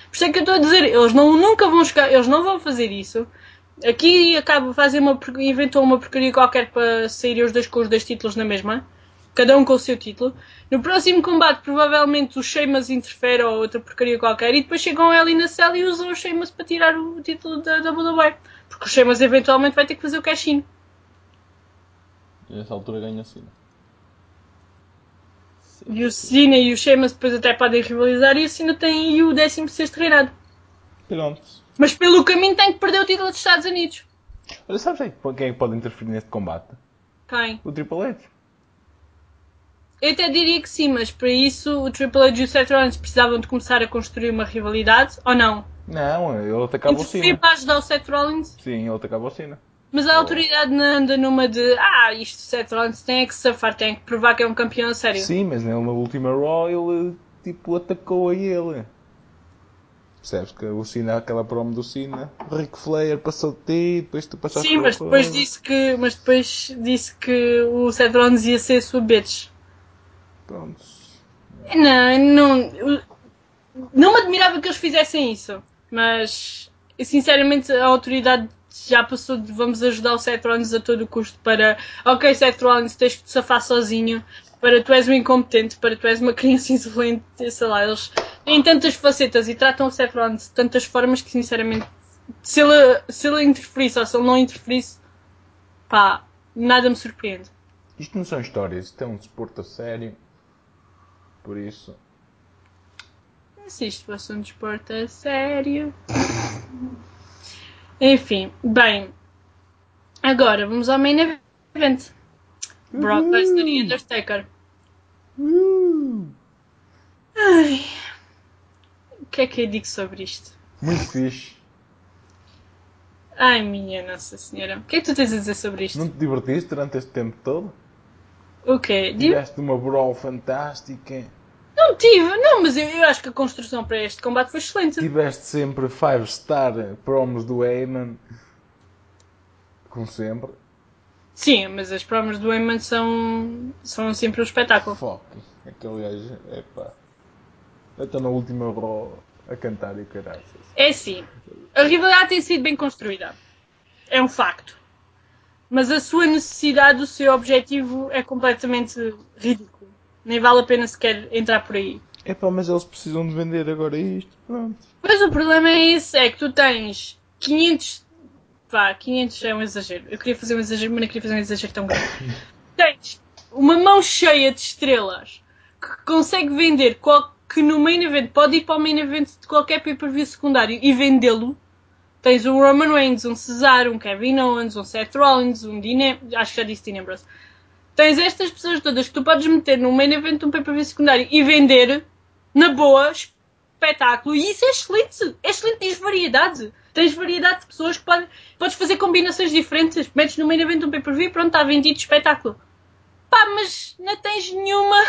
Por isso é que eu estou a dizer, eles nunca vão chegar, eles não vão fazer isso. Aqui inventou uma porcaria qualquer para saírem os 2 com os 2 títulos na mesma. Cada um com o seu título. No próximo combate, provavelmente, o Sheamus interfere ou outra porcaria qualquer e depois chegam a Hell in a Cell e usam o Sheamus para tirar o título da WWE. Porque o Sheamus eventualmente vai ter que fazer o cash-in. E nessa altura ganha Cena. E o Cena e o Sheamus depois até podem rivalizar e o Cena tem o 16º reinado. Pronto. Mas pelo caminho tem que perder o título dos Estados Unidos. Olha, sabes quem é que pode interferir neste combate? Quem? O Triple H. Eu até diria que sim, mas para isso o Triple H e o Seth Rollins precisavam de começar a construir uma rivalidade, ou não? Não, ele atacava o Interferir Cena. para ajudar o Seth Rollins? Sim, ele atacava o Cena. Mas a autoridade não anda numa de isto Seth Rollins tem que safar, tem que provar que é um campeão a sério. Sim, mas na última Raw ele tipo atacou a ele. Percebes que o Cena, aquela promo do Cena, o Ric Flair passou de ti, depois tu passaste Sim, mas depois disse que o Seth Rollins ia ser a sua bitch. Pronto. Não me admirava que eles fizessem isso, mas sinceramente a autoridade já passou de vamos ajudar o Seth Rollins a todo o custo para ok Seth Rollins tens que te safar sozinho, para tu és um incompetente, para tu és uma criança insolente, sei lá, eles têm tantas facetas e tratam o Seth Rollins de tantas formas que sinceramente se ele interferisse ou se ele não interferisse, pá, nada me surpreende. Isto não são histórias, isto é um desporto a sério. Por isso. Se isto fosse um desporto a sério. Enfim, bem. Agora vamos ao main event. Brock Lesnar e Undertaker. Ai. O que é que eu digo sobre isto? Muito fixe. Ai, minha Nossa Senhora. O que é que tu tens a dizer sobre isto? Não te divertiste durante este tempo todo? O quê? Tiveste uma brawl fantástica. Não tive, não, mas eu acho que a construção para este combate foi excelente. Tiveste sempre 5-star promos do Heyman. Como sempre. Sim, mas as promos do Heyman são sempre um espetáculo. Fuck. Aquele gajo, epá. Eu estou na última Raw a cantar e caraças. É assim, a rivalidade tem sido bem construída. É um facto. Mas a sua necessidade, o seu objetivo é completamente ridículo. Nem vale a pena sequer entrar por aí. Epá, mas eles precisam de vender agora isto. Pronto. Mas o problema é esse, é que tu tens 500... Vá, 500 é um exagero. Eu queria fazer um exagero, mas não queria fazer um exagero tão grande. Tens uma mão cheia de estrelas que consegue vender, que no main event, pode ir para o main event de qualquer pay-per-view secundário e vendê-lo. Tens um Roman Reigns, um Cesaro, um Kevin Owens, um Seth Rollins, um Dean... Acho que já disse Dean Ambrose. Tens estas pessoas todas que tu podes meter no main event de um pay-per-view secundário e vender, na boa, espetáculo. E isso é excelente. É excelente, tens variedade. Tens variedade de pessoas que podes fazer combinações diferentes. Metes no main event de um pay-per-view e pronto, está vendido espetáculo. Pá, mas não tens nenhuma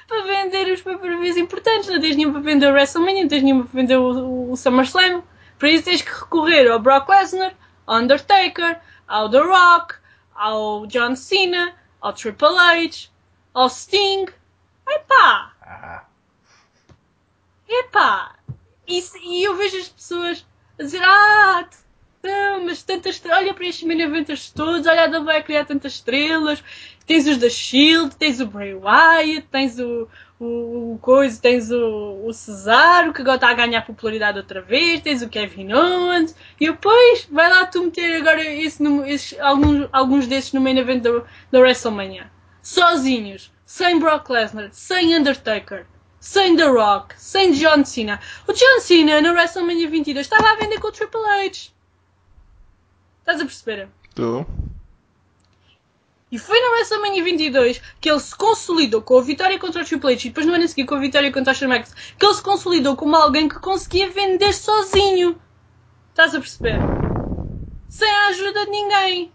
para vender os pay-per-views importantes. Não tens nenhuma para vender o WrestleMania, não tens nenhuma para vender o SummerSlam. Por isso tens que recorrer ao Brock Lesnar, ao Undertaker, ao The Rock, ao John Cena, ao Triple H, ao Sting. Epá! Epá! E eu vejo as pessoas a dizer, não, mas tantas estrelas, olha para estes main eventers todos, olha, a vai criar tantas estrelas. Tens os da Shield, tens o Bray Wyatt, tens o tens o Cesaro, que agora está a ganhar popularidade outra vez, tens o Kevin Owens, e depois vai lá tu meter agora alguns desses no main event da WrestleMania. Sozinhos, sem Brock Lesnar, sem Undertaker, sem The Rock, sem John Cena. O John Cena na WrestleMania 22 estava a vender com o Triple H. Estás a perceber? Estou. E foi na WrestleMania 22 que ele se consolidou com a vitória contra o Triple H e depois no ano a seguir com a vitória contra o Shawn Michaels, que ele se consolidou como alguém que conseguia vender sozinho. Estás a perceber? Sem a ajuda de ninguém.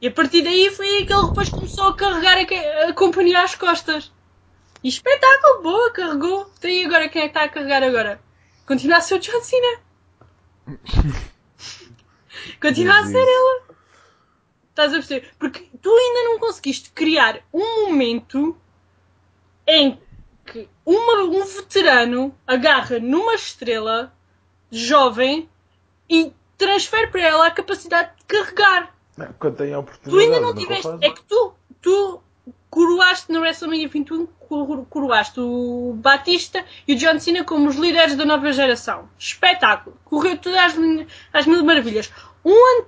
E a partir daí foi aí que ele depois começou a carregar a companhia às costas. E espetáculo, boa, carregou. Então e agora quem é que está a carregar agora? Continua a ser o John Cena. Continua a ser ela. Estás a perceber? Porque tu ainda não conseguiste criar um momento em que um veterano agarra numa estrela jovem e transfere para ela a capacidade de carregar. Quando tem a Tu oportunidade, ainda não tiveste. É que tu coroaste na WrestleMania 21, coroaste o Batista e o John Cena como os líderes da nova geração. Espetáculo. Correu tudo às mil maravilhas. Um ano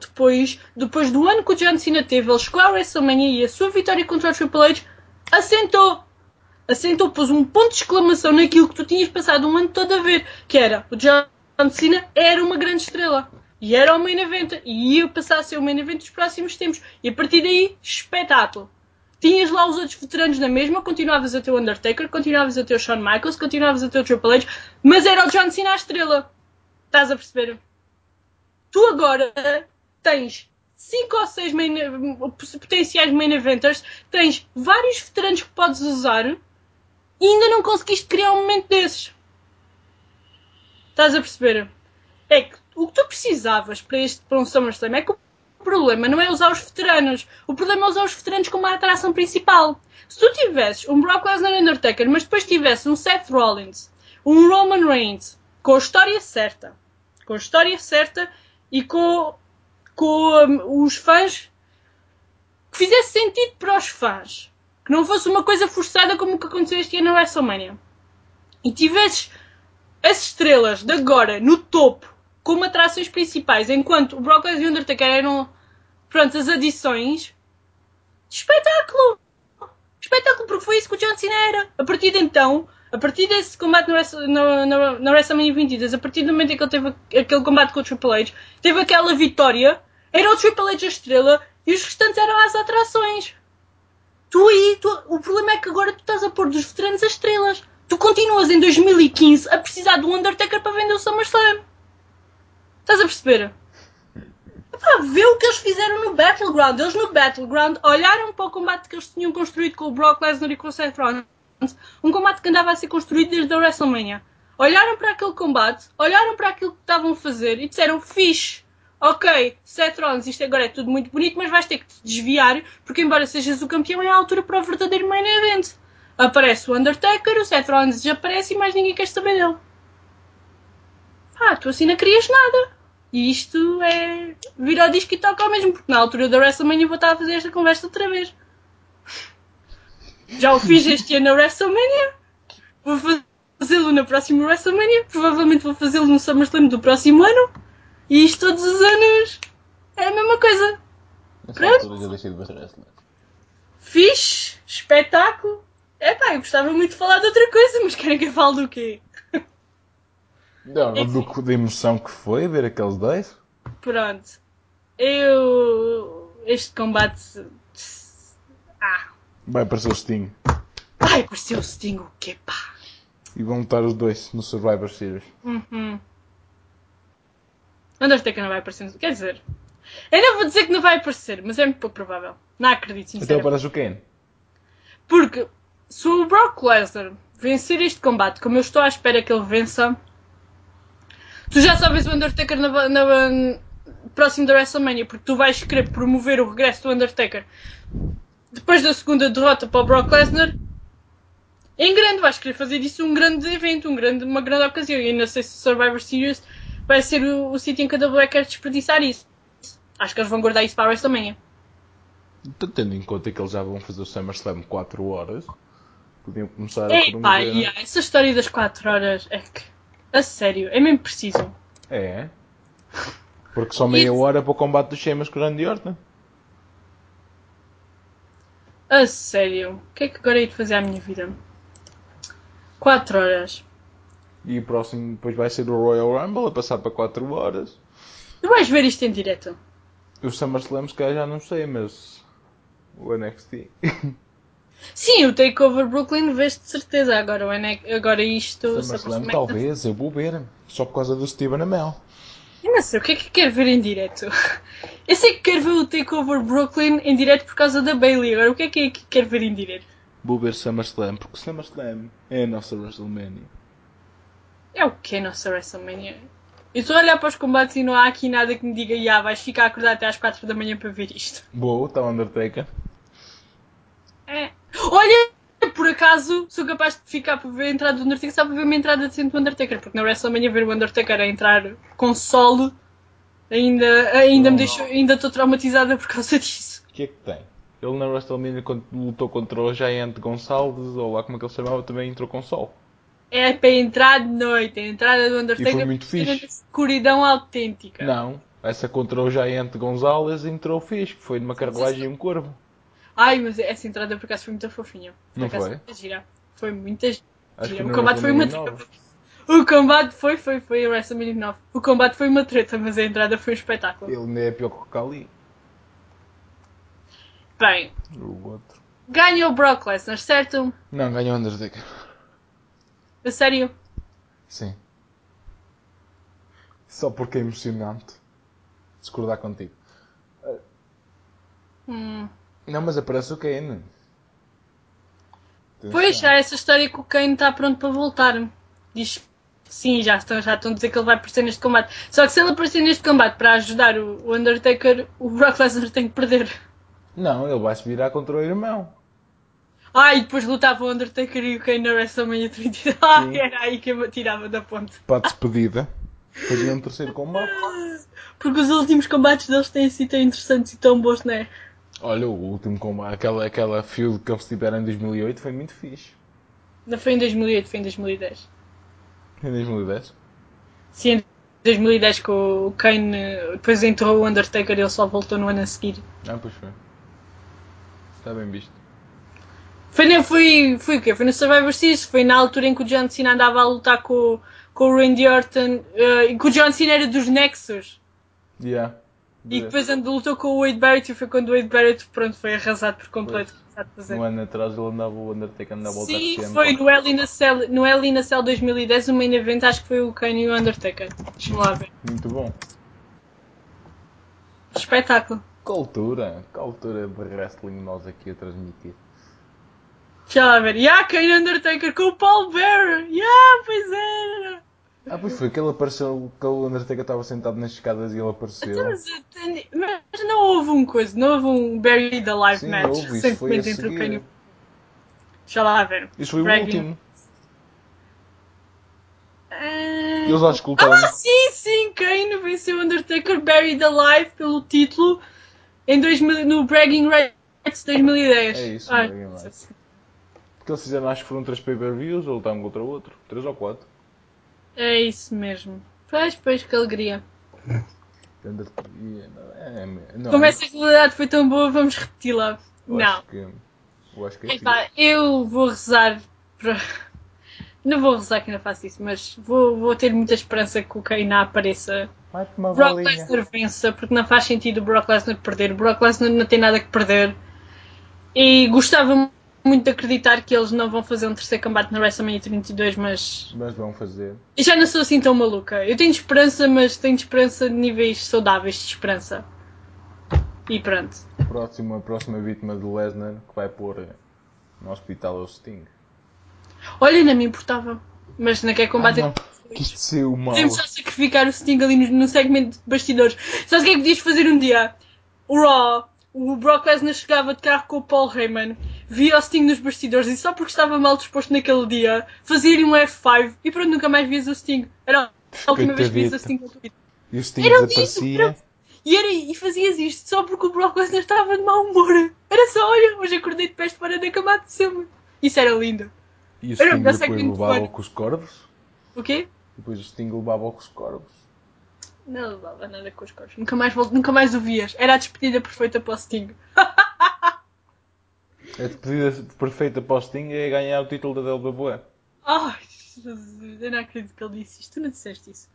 depois do ano que o John Cena teve, ele chegou à WrestleMania e a sua vitória contra o Triple H assentou, pôs um ponto de exclamação naquilo que tu tinhas passado um ano todo a ver, que era o John Cena era uma grande estrela. E era o main event. E ia passar a ser o main event dos próximos tempos. E a partir daí, espetáculo. Tinhas lá os outros veteranos na mesma, continuavas a ter o Undertaker, continuavas a ter o Shawn Michaels, continuavas a ter o Triple H, mas era o John Cena a estrela. Estás a perceber? Tu agora tens 5 ou 6 potenciais main eventers, tens vários veteranos que podes usar e ainda não conseguiste criar um momento desses. Estás a perceber? É que o que tu precisavas para um SummerSlam é que o problema não é usar os veteranos. O problema é usar os veteranos como a atração principal. Se tu tivesses um Brock Lesnar Undertaker, mas depois tivesses um Seth Rollins, um Roman Reigns, com a história certa e com os fãs, que fizesse sentido para os fãs, que não fosse uma coisa forçada como o que aconteceu este ano na WrestleMania, e tivesses as estrelas de agora no topo como atrações principais, enquanto o Brock Lesnar e o Undertaker eram, pronto, as adições. Espetáculo, porque foi isso que o John Cena era. A partir de então, a partir desse combate na WrestleMania 22, a partir do momento em que ele teve aquele combate com o Triple H, teve aquela vitória, era o Triple H a estrela e os restantes eram as atrações. O problema é que agora tu estás a pôr dos veteranos as estrelas. Tu continuas em 2015 a precisar do Undertaker para vender o SummerSlam. Estás a perceber? Vê o que eles fizeram no Battleground. Eles no Battleground olharam para o combate que eles tinham construído com o Brock Lesnar e com o Seth Rollins. Um combate que andava a ser construído desde a WrestleMania. Olharam para aquele combate, olharam para aquilo que estavam a fazer e disseram: fixe, ok, Seth Rollins, isto agora é tudo muito bonito, mas vais ter que te desviar, porque embora sejas o campeão, é a altura para o verdadeiro main event. Aparece o Undertaker, o Seth Rollins desaparece e mais ninguém quer saber dele. Tu assim não querias nada. E isto é vir ao disco e toca ao mesmo, porque na altura da WrestleMania vou estar a fazer esta conversa outra vez. Já o fiz este ano na WrestleMania, vou fazê-lo na próxima WrestleMania, provavelmente vou fazê-lo no SummerSlam do próximo ano, e isto todos os anos é a mesma coisa. Nessa altura já deixei de ver wrestling. Fixe, espetáculo. Eu gostava muito de falar de outra coisa, mas querem que eu fale do quê? Não, da emoção que foi ver aqueles dois. Pronto. Este combate... Vai aparecer o Sting. Vai aparecer o Sting, o quê, pá? E vão estar os dois no Survivor Series. Undertaker não vai aparecer. Quer dizer, eu não vou dizer que não vai aparecer, mas é muito pouco provável. Não acredito, sinceramente. Então aparece o Kane. Porque se o Brock Lesnar vencer este combate, como eu estou à espera que ele vença, tu já sabes o Undertaker próximo da WrestleMania, porque tu vais querer promover o regresso do Undertaker depois da segunda derrota para o Brock Lesnar em grande. Vais querer fazer disso um grande evento, uma grande ocasião. E ainda sei se o Survivor Series vai ser o sítio em que a WWE quer desperdiçar isso. Acho que eles vão guardar isso para a WrestleMania. Então, tendo em conta que eles já vão fazer o SummerSlam 4 horas, podiam começar a promover... essa história das 4 horas é que... A sério, é mesmo preciso. É. Porque só meia hora para o combate dos Sheamus com o Randy Orton. A sério, o que é que agora hei de fazer à minha vida? 4 horas. E o próximo depois vai ser o Royal Rumble, a passar para 4 horas. Tu vais ver isto em direto? O SummerSlam se calhar já não sei, mas... O NXT. Sim, o Takeover Brooklyn vês de certeza. Agora isto... SummerSlam talvez, eu vou ver. Só por causa do Stephen Amell. Eu não sei, o que é que quero ver em direto? Eu sei que quero ver o Takeover Brooklyn em direto por causa da Bayley. Agora, o que é que quero ver em direto? Vou ver SummerSlam, porque SummerSlam é a nossa WrestleMania. É o que é a nossa WrestleMania? Eu estou a olhar para os combates e não há aqui nada que me diga vais ficar acordado até às 4 da manhã para ver isto. Boa, está o Undertaker. É. Olha, por acaso sou capaz de ficar para ver a entrada do Undertaker só para ver uma entrada decente do Undertaker, porque na WrestleMania ver o Undertaker a entrar com solo ainda me deixou, ainda estou traumatizada por causa disso. O que é que tem? Ele na WrestleMania, quando lutou contra o Giant Gonçalves, ou lá como é que ele se chamava, também entrou com sol. É para entrar de noite, a entrada do Undertaker. E foi muito fixe. Escuridão autêntica. Não, essa contra o Giant Gonçalves entrou fixe, que foi numa carruagem e um corvo. Ai, mas essa entrada por acaso foi muito fofinha. Não foi? Muito gira. Foi muito gira. Acho que O não combate foi uma WrestleMania treta. O combate foi a WrestleMania 9. O combate foi uma treta, mas a entrada foi um espetáculo. Ele não é pior que o Kali. Bem, O outro. ganhou o Brock Lesnar, certo? Não, ganhou o Undertaker. A sério? Sim. Só porque é emocionante discordar contigo. Não, mas aparece o Kane. Pois, já essa história que o Kane está pronto para voltar. Diz que sim, já estão a dizer que ele vai aparecer neste combate. Só que se ele aparecer neste combate para ajudar o Undertaker, o Brock Lesnar tem que perder. Não, ele vai se virar contra o irmão. E depois lutava o Undertaker e o Kane na WrestleMania 32. Era aí que eu me tirava da ponte. Para a despedida, fazia um terceiro combate. Porque os últimos combates deles têm sido tão interessantes e tão bons, não é? Olha, o último combate, aquela feud que eles tiveram em 2008 foi muito fixe. Não foi em 2008, foi em 2010. Em 2010? Sim, em 2010 que o Kane depois enterrou o Undertaker e ele só voltou no ano a seguir. Pois foi. Está bem visto. Foi o quê? Foi no Survivor Series, foi na altura em que o John Cena andava a lutar com o Randy Orton, e que o John Cena era dos Nexus. Yeah. E depois lutou com o Wade Barrett e foi quando o Wade Barrett foi arrasado por completo. Um ano atrás ele andava, o Undertaker andava a voltar Sim, sempre. foi no Hell in a Cell 2010, o main event, acho que foi o Kane e o Undertaker. Deixa-me lá ver. Muito bom. Espetáculo. Cultura de wrestling nós aqui a transmitir. Deixa lá ver. Kane e Undertaker com o Paul Bearer. Pois era. Pois foi que ele apareceu, que o Undertaker estava sentado nas escadas e ele apareceu. Mas não houve não houve um Buried Alive Sim, match houve, isso foi recentemente a entre o seguir. Kane e o... Deixa lá ver. Isso foi o Bragging. último. Eles acho que lutaram. Sim, Kane venceu o Undertaker Buried Alive pelo título no Bragging Rights 2010. É isso, Bragging Rights. Porque eles fizeram, acho que foram 3 pay-per-views, ou lutaram contra o outro. 3 ou 4. É isso mesmo. Pois, que alegria. Como essa realidade foi tão boa, vamos repeti-la. Não. Eu acho que é Epá, eu vou rezar para... Não vou rezar que ainda faço isso, mas vou ter muita esperança que o Kane apareça. Brock Lesnar vença, porque não faz sentido o Brock Lesnar perder. O Brock Lesnar não tem nada que perder. E gostava muito de acreditar que eles não vão fazer um terceiro combate na WrestleMania 32, mas vão fazer. Eu já não sou assim tão maluca. Eu tenho esperança, mas tenho esperança de níveis saudáveis de esperança. E pronto. A próxima vítima do Lesnar que vai pôr no hospital é o Sting. Olha, não me importava. Mas não quer combate. Que isto saiu mal. Podemos só sacrificar o Sting ali no segmento de bastidores. Sabes o que é que podias fazer um dia? O Raw. O Brock Lesnar chegava de carro com o Paul Heyman, via o Sting nos bastidores e só porque estava mal disposto naquele dia, fazia-lhe um F5 e pronto, nunca mais vias o Sting. Era a última vez que vias o Sting no Twitter. E o Sting desaparecia. E fazias isto só porque o Brock Lesnar estava de mau humor. Era só, olha, hoje acordei de peste fora da cama de cima. Isso era lindo. E o Sting depois levava com os corvos? O quê? Depois o Sting levava com os corvos. Não levava nada com os corvos. Nunca mais o vias. Era a despedida perfeita para o Sting. A despedida perfeita para o Sting é ganhar o título da WWE. Ai, Jesus, eu não acredito que ele disse isto. Tu não disseste isso.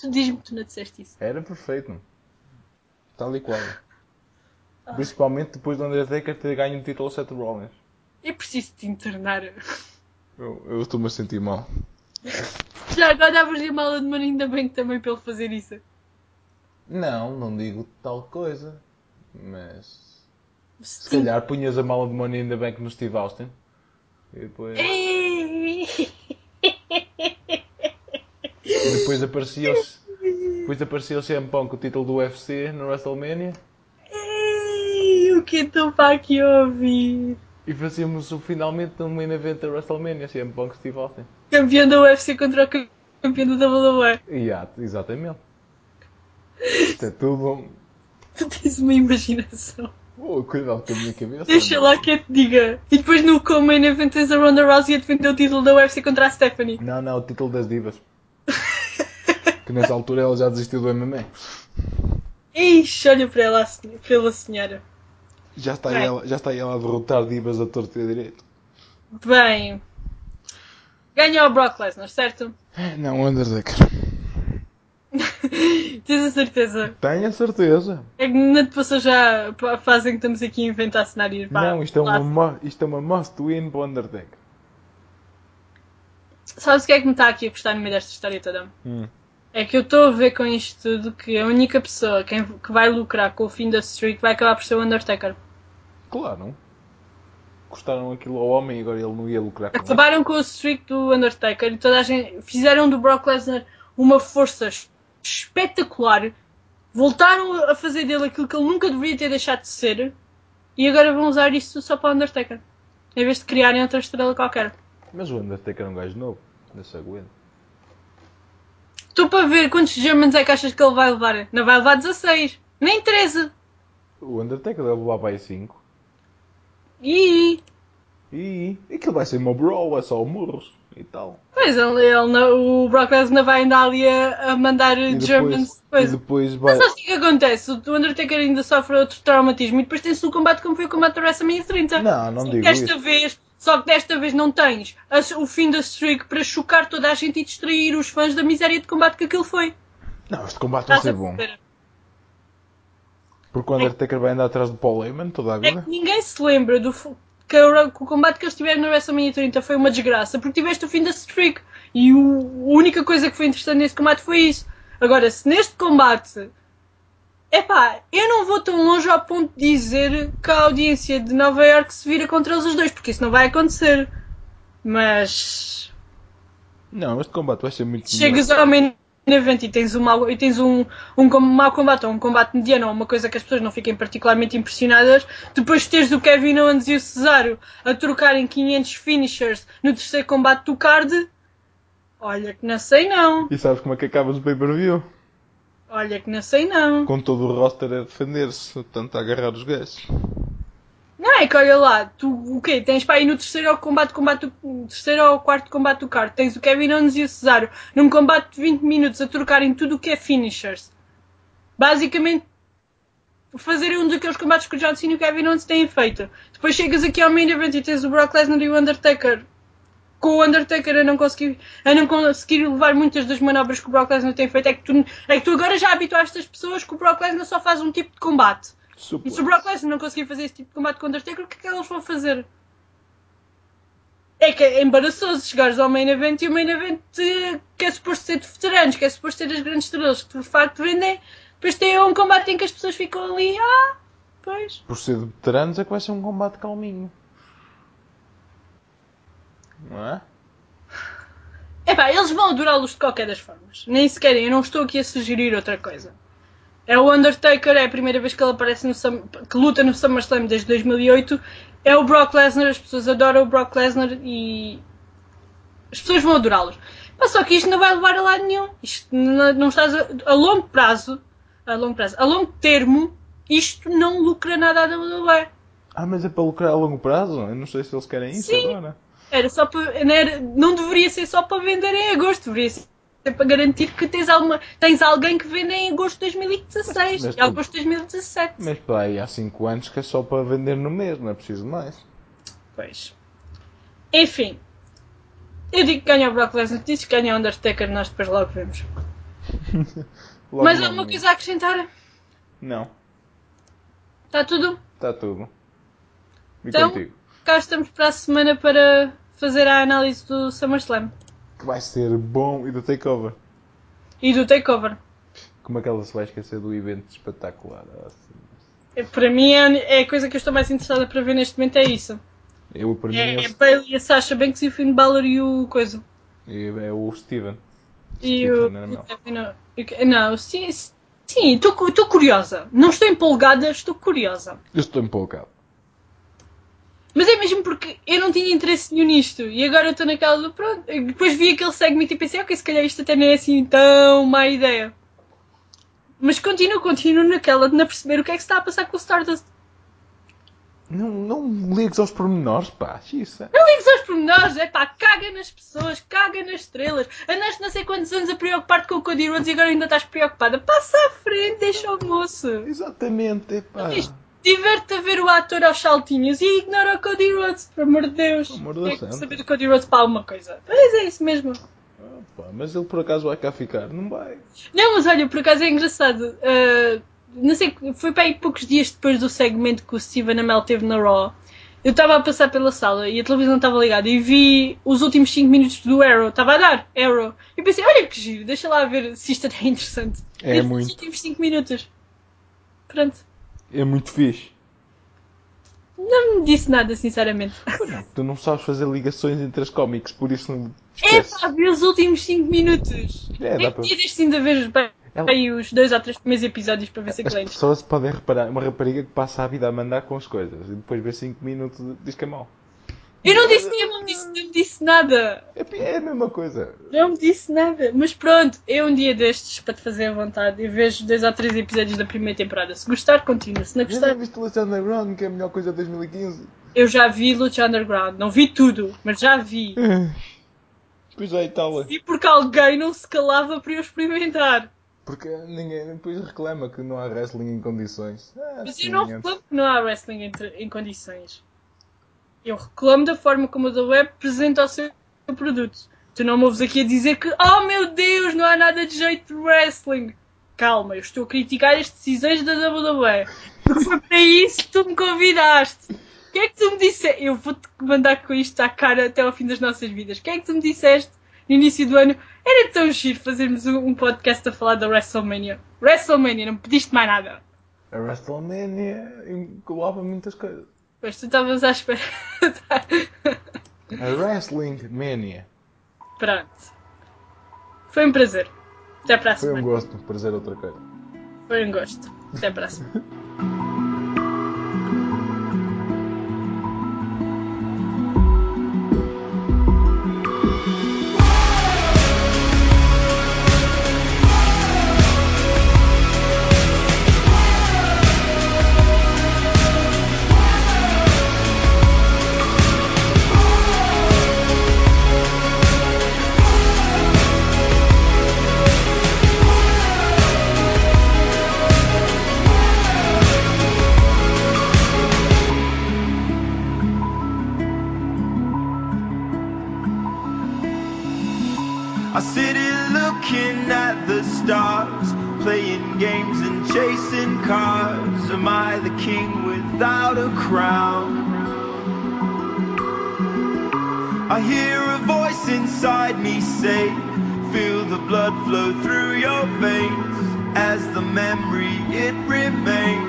Tu diz-me que tu não disseste isso. Era perfeito. Tal e qual. Principalmente depois do Undertaker ter ganho o título ao Seth Rollins. Eu preciso te internar. Eu estou-me a sentir mal. Já agora davas-lhe uma aula de mano, ainda bem que também para ele fazer isso. Não digo tal coisa. Mas... Se calhar punhas a mala de Money in the Bank no Steve Austin. E depois... E depois aparecia o CM Punk com o título do UFC no WrestleMania. O que estou para aqui a ouvir? E fazíamos finalmente um main event da WrestleMania, CM Punk Steve Austin. Campeão da UFC contra o campeão da WWE. Exatamente. Isto é tudo... Tu tens uma imaginação. Oh, cuidado com a minha cabeça. Deixa lá que eu te diga. E depois no main event tens a Ronda Rousey a defender o título da UFC contra a Stephanie. Não, o título das divas. Que nessa altura ela já desistiu do MMA. Ixi, olha para ela, pela senhora. Já está ela a derrotar divas a torto e a direito. Bem. Ganhou o Brock Lesnar, certo? Não, Undertaker. Tens a certeza? Tenho a certeza. É que não te passou já a fase em que estamos aqui a inventar cenários. Não, isto é uma must win para o Undertaker. Sabes o que é que me está aqui a custar no meio desta história toda? É que eu estou a ver com isto tudo que a única pessoa que vai lucrar com o fim da streak vai acabar por ser o Undertaker. Claro. Custaram aquilo ao homem e agora ele não ia lucrar com Acabaram com o streak do Undertaker e toda a gente fizeram do Brock Lesnar uma força espetacular. Voltaram a fazer dele aquilo que ele nunca deveria ter deixado de ser e agora vão usar isto só para o Undertaker. Em vez de criarem outra estrela qualquer. Mas o Undertaker é um gajo novo. Deixa aguento. Estou para ver quantos Germans é que achas que ele vai levar. Não vai levar 16. Nem 13. O Undertaker deve levar para aí 5. E aquilo vai ser uma brawl, é só murros e tal. pois o Brock Lesnar vai andar ali a mandar Germans depois. E depois vai... Mas sabe o que acontece? O Undertaker ainda sofre outro traumatismo e depois tem-se o combate como foi o combate da WrestleMania 30. Não digo Só que desta vez não tens o fim da streak para chocar toda a gente e distrair os fãs da miséria de combate que aquilo foi. Não, este combate vai ser bom. Porque o Undertaker vai andar atrás do Paul Heyman toda a É vida. que ninguém se lembra que o combate que eles tiveram na WrestleMania 30 foi uma desgraça porque tiveste o fim da streak. E a única coisa que foi interessante nesse combate foi isso. Agora, se neste combate... Epá, eu não vou tão longe ao ponto de dizer que a audiência de Nova York se vira contra eles os dois, porque isso não vai acontecer. Mas... Não, este combate vai ser muito chegas ao main event e tens um mau combate ou um combate mediano ou uma coisa que as pessoas não fiquem particularmente impressionadas, depois de teres o Kevin Owens e o Cesaro a trocarem 500 finishers no terceiro combate do card, olha que não sei não. E sabes como é que acabas o pay-per-view? Olha que não sei não. Com todo o roster a defender-se, tanto a agarrar os gajos. Não, é que olha lá, tu o quê? Tens para ir no terceiro ou quarto combate do card, tens o Kevin Owens e o Cesaro num combate de 20 minutos a trocarem tudo o que é finishers. Basicamente, fazerem um daqueles combates que o John Cena e o Kevin Owens têm feito. Depois chegas aqui ao main event e tens o Brock Lesnar e o Undertaker. Com o Undertaker a não conseguir levar muitas das manobras que o Brock Lesnar tem feito. É que tu agora já habituaste as pessoas que o Brock Lesnar só faz um tipo de combate. Suplex. E se o Brock Lesnar não conseguir fazer esse tipo de combate com o Undertaker, o que é que eles vão fazer? É que é embaraçoso chegares ao main event e o main event que é suposto ser de veteranos, que é suposto ser das grandes estrelas que de facto vendem, depois tem um combate em que as pessoas ficam ali, pois. Por ser de veteranos é que vai ser um combate calminho. Não é? Epá, eles vão adorá-los de qualquer das formas. Nem sequer, eu não estou aqui a sugerir outra coisa. É o Undertaker, é a primeira vez que ele aparece que luta no SummerSlam desde 2008. É o Brock Lesnar, as pessoas adoram o Brock Lesnar e as pessoas vão adorá-los. Mas só que isto não vai levar a lado nenhum. Isto não está a longo prazo, a longo termo, isto não lucra nada à WWE. Mas é para lucrar a longo prazo? Eu não sei se eles querem isso. Sim. Agora. Era só para, não deveria ser só para vender em agosto, deveria ser para garantir que tens alguém que vende em agosto de 2016 e agosto de 2017. Mas para aí há 5 anos que é só para vender no mês, não é preciso mais. Pois. Enfim. Eu digo que ganha o Brock Lesnar, dizes que ganha o Undertaker, nós depois logo vemos. Mas há alguma coisa a acrescentar? Não. Está tudo? Está tudo. E então, contigo? Cá estamos para a semana para fazer a análise do SummerSlam. Que vai ser bom e do Takeover. E do Takeover. Como é que ela se vai esquecer do evento espetacular? Para mim é a coisa que eu estou mais interessada para ver neste momento, é isso. Para mim, É a Bayley, a Sasha Banks e o Finn Balor e o coisa. é o Steven. E Steven, o... Não, sim, estou curiosa. Não estou empolgada, estou curiosa. Eu estou empolgado. Mas é mesmo porque eu não tinha interesse nenhum nisto. E agora eu estou naquela do pronto. Depois vi aquele segmento e pensei, ok, se calhar isto até nem é assim tão má ideia. Mas continuo naquela de não perceber o que é que se está a passar com o Stardust. Não ligues aos pormenores, pá. Isso. Não ligues aos pormenores, é pá, caga nas pessoas, caga nas estrelas. Andaste não sei quantos anos a preocupar-te com o Cody Rhodes e agora ainda estás preocupada. Passa à frente, deixa o moço. Exatamente, é pá. Diverte a ver o ator aos saltinhos e ignora o Cody Rhodes, por amor de Deus. Pelo amor de Deus, Tem que saber do Cody Rhodes para alguma coisa. Mas é isso mesmo. Pá, mas ele por acaso vai cá ficar? Não vai. Não, mas olha, por acaso é engraçado. Não sei, foi para aí poucos dias depois do segmento que o Steven Amell teve na Raw. Eu estava a passar pela sala e a televisão estava ligada e vi os últimos 5 minutos do Arrow. Estava a dar Arrow. E pensei, olha que giro, deixa lá ver se isto é interessante. É e muito. Os últimos 5 minutos. Pronto. É muito fixe. Não me disse nada, sinceramente. Tu não sabes fazer ligações entre as cómics, por isso não É esquece. pá, vi os últimos 5 minutos. É, dá para... E deixo ainda ver bem os 2 ou 3 primeiros episódios para ver se As aquilo é interessante. pessoas podem reparar, uma rapariga que passa a vida a mandar com as coisas e depois vê 5 minutos diz que é mau. Eu não me disse nada. É a mesma coisa. Não me disse nada. Mas pronto, é um dia destes para te fazer a vontade. Eu vejo 2 ou 3 episódios da primeira temporada. Se gostar, continua. Se não Já gostar, não viste Lucha Underground, que é a melhor coisa de 2015? eu já vi Lucha Underground. Não vi tudo, mas já vi. Pois é, e tal. Vi porque alguém não se calava para eu experimentar. Porque ninguém depois reclama que não há wrestling em condições. Mas eu não reclamo que não há wrestling em condições. Eu reclamo da forma como a da web apresenta o seu produto. Tu não me ouves aqui a dizer que, oh meu Deus, não há nada de jeito de wrestling. Calma, eu estou a criticar as decisões da WWE. Porque foi para isso que tu me convidaste. O que é que tu me disseste? Eu vou-te mandar com isto à cara até ao fim das nossas vidas. O que é que tu me disseste no início do ano? Era tão giro fazermos um podcast a falar da WrestleMania. WrestleMania, não me pediste mais nada. A WrestleMania engloba muitas coisas. Pois tu estavas à espera. A Wrestling Mania. Pronto. Foi um prazer. Até para a Foi um semana. gosto, prazer outra coisa. Foi um gosto. Até para a semana. I sit here looking at the stars, playing games and chasing cars. Am I the king without a crown? I hear a voice inside me say, feel the blood flow through your veins, as the memory it remains.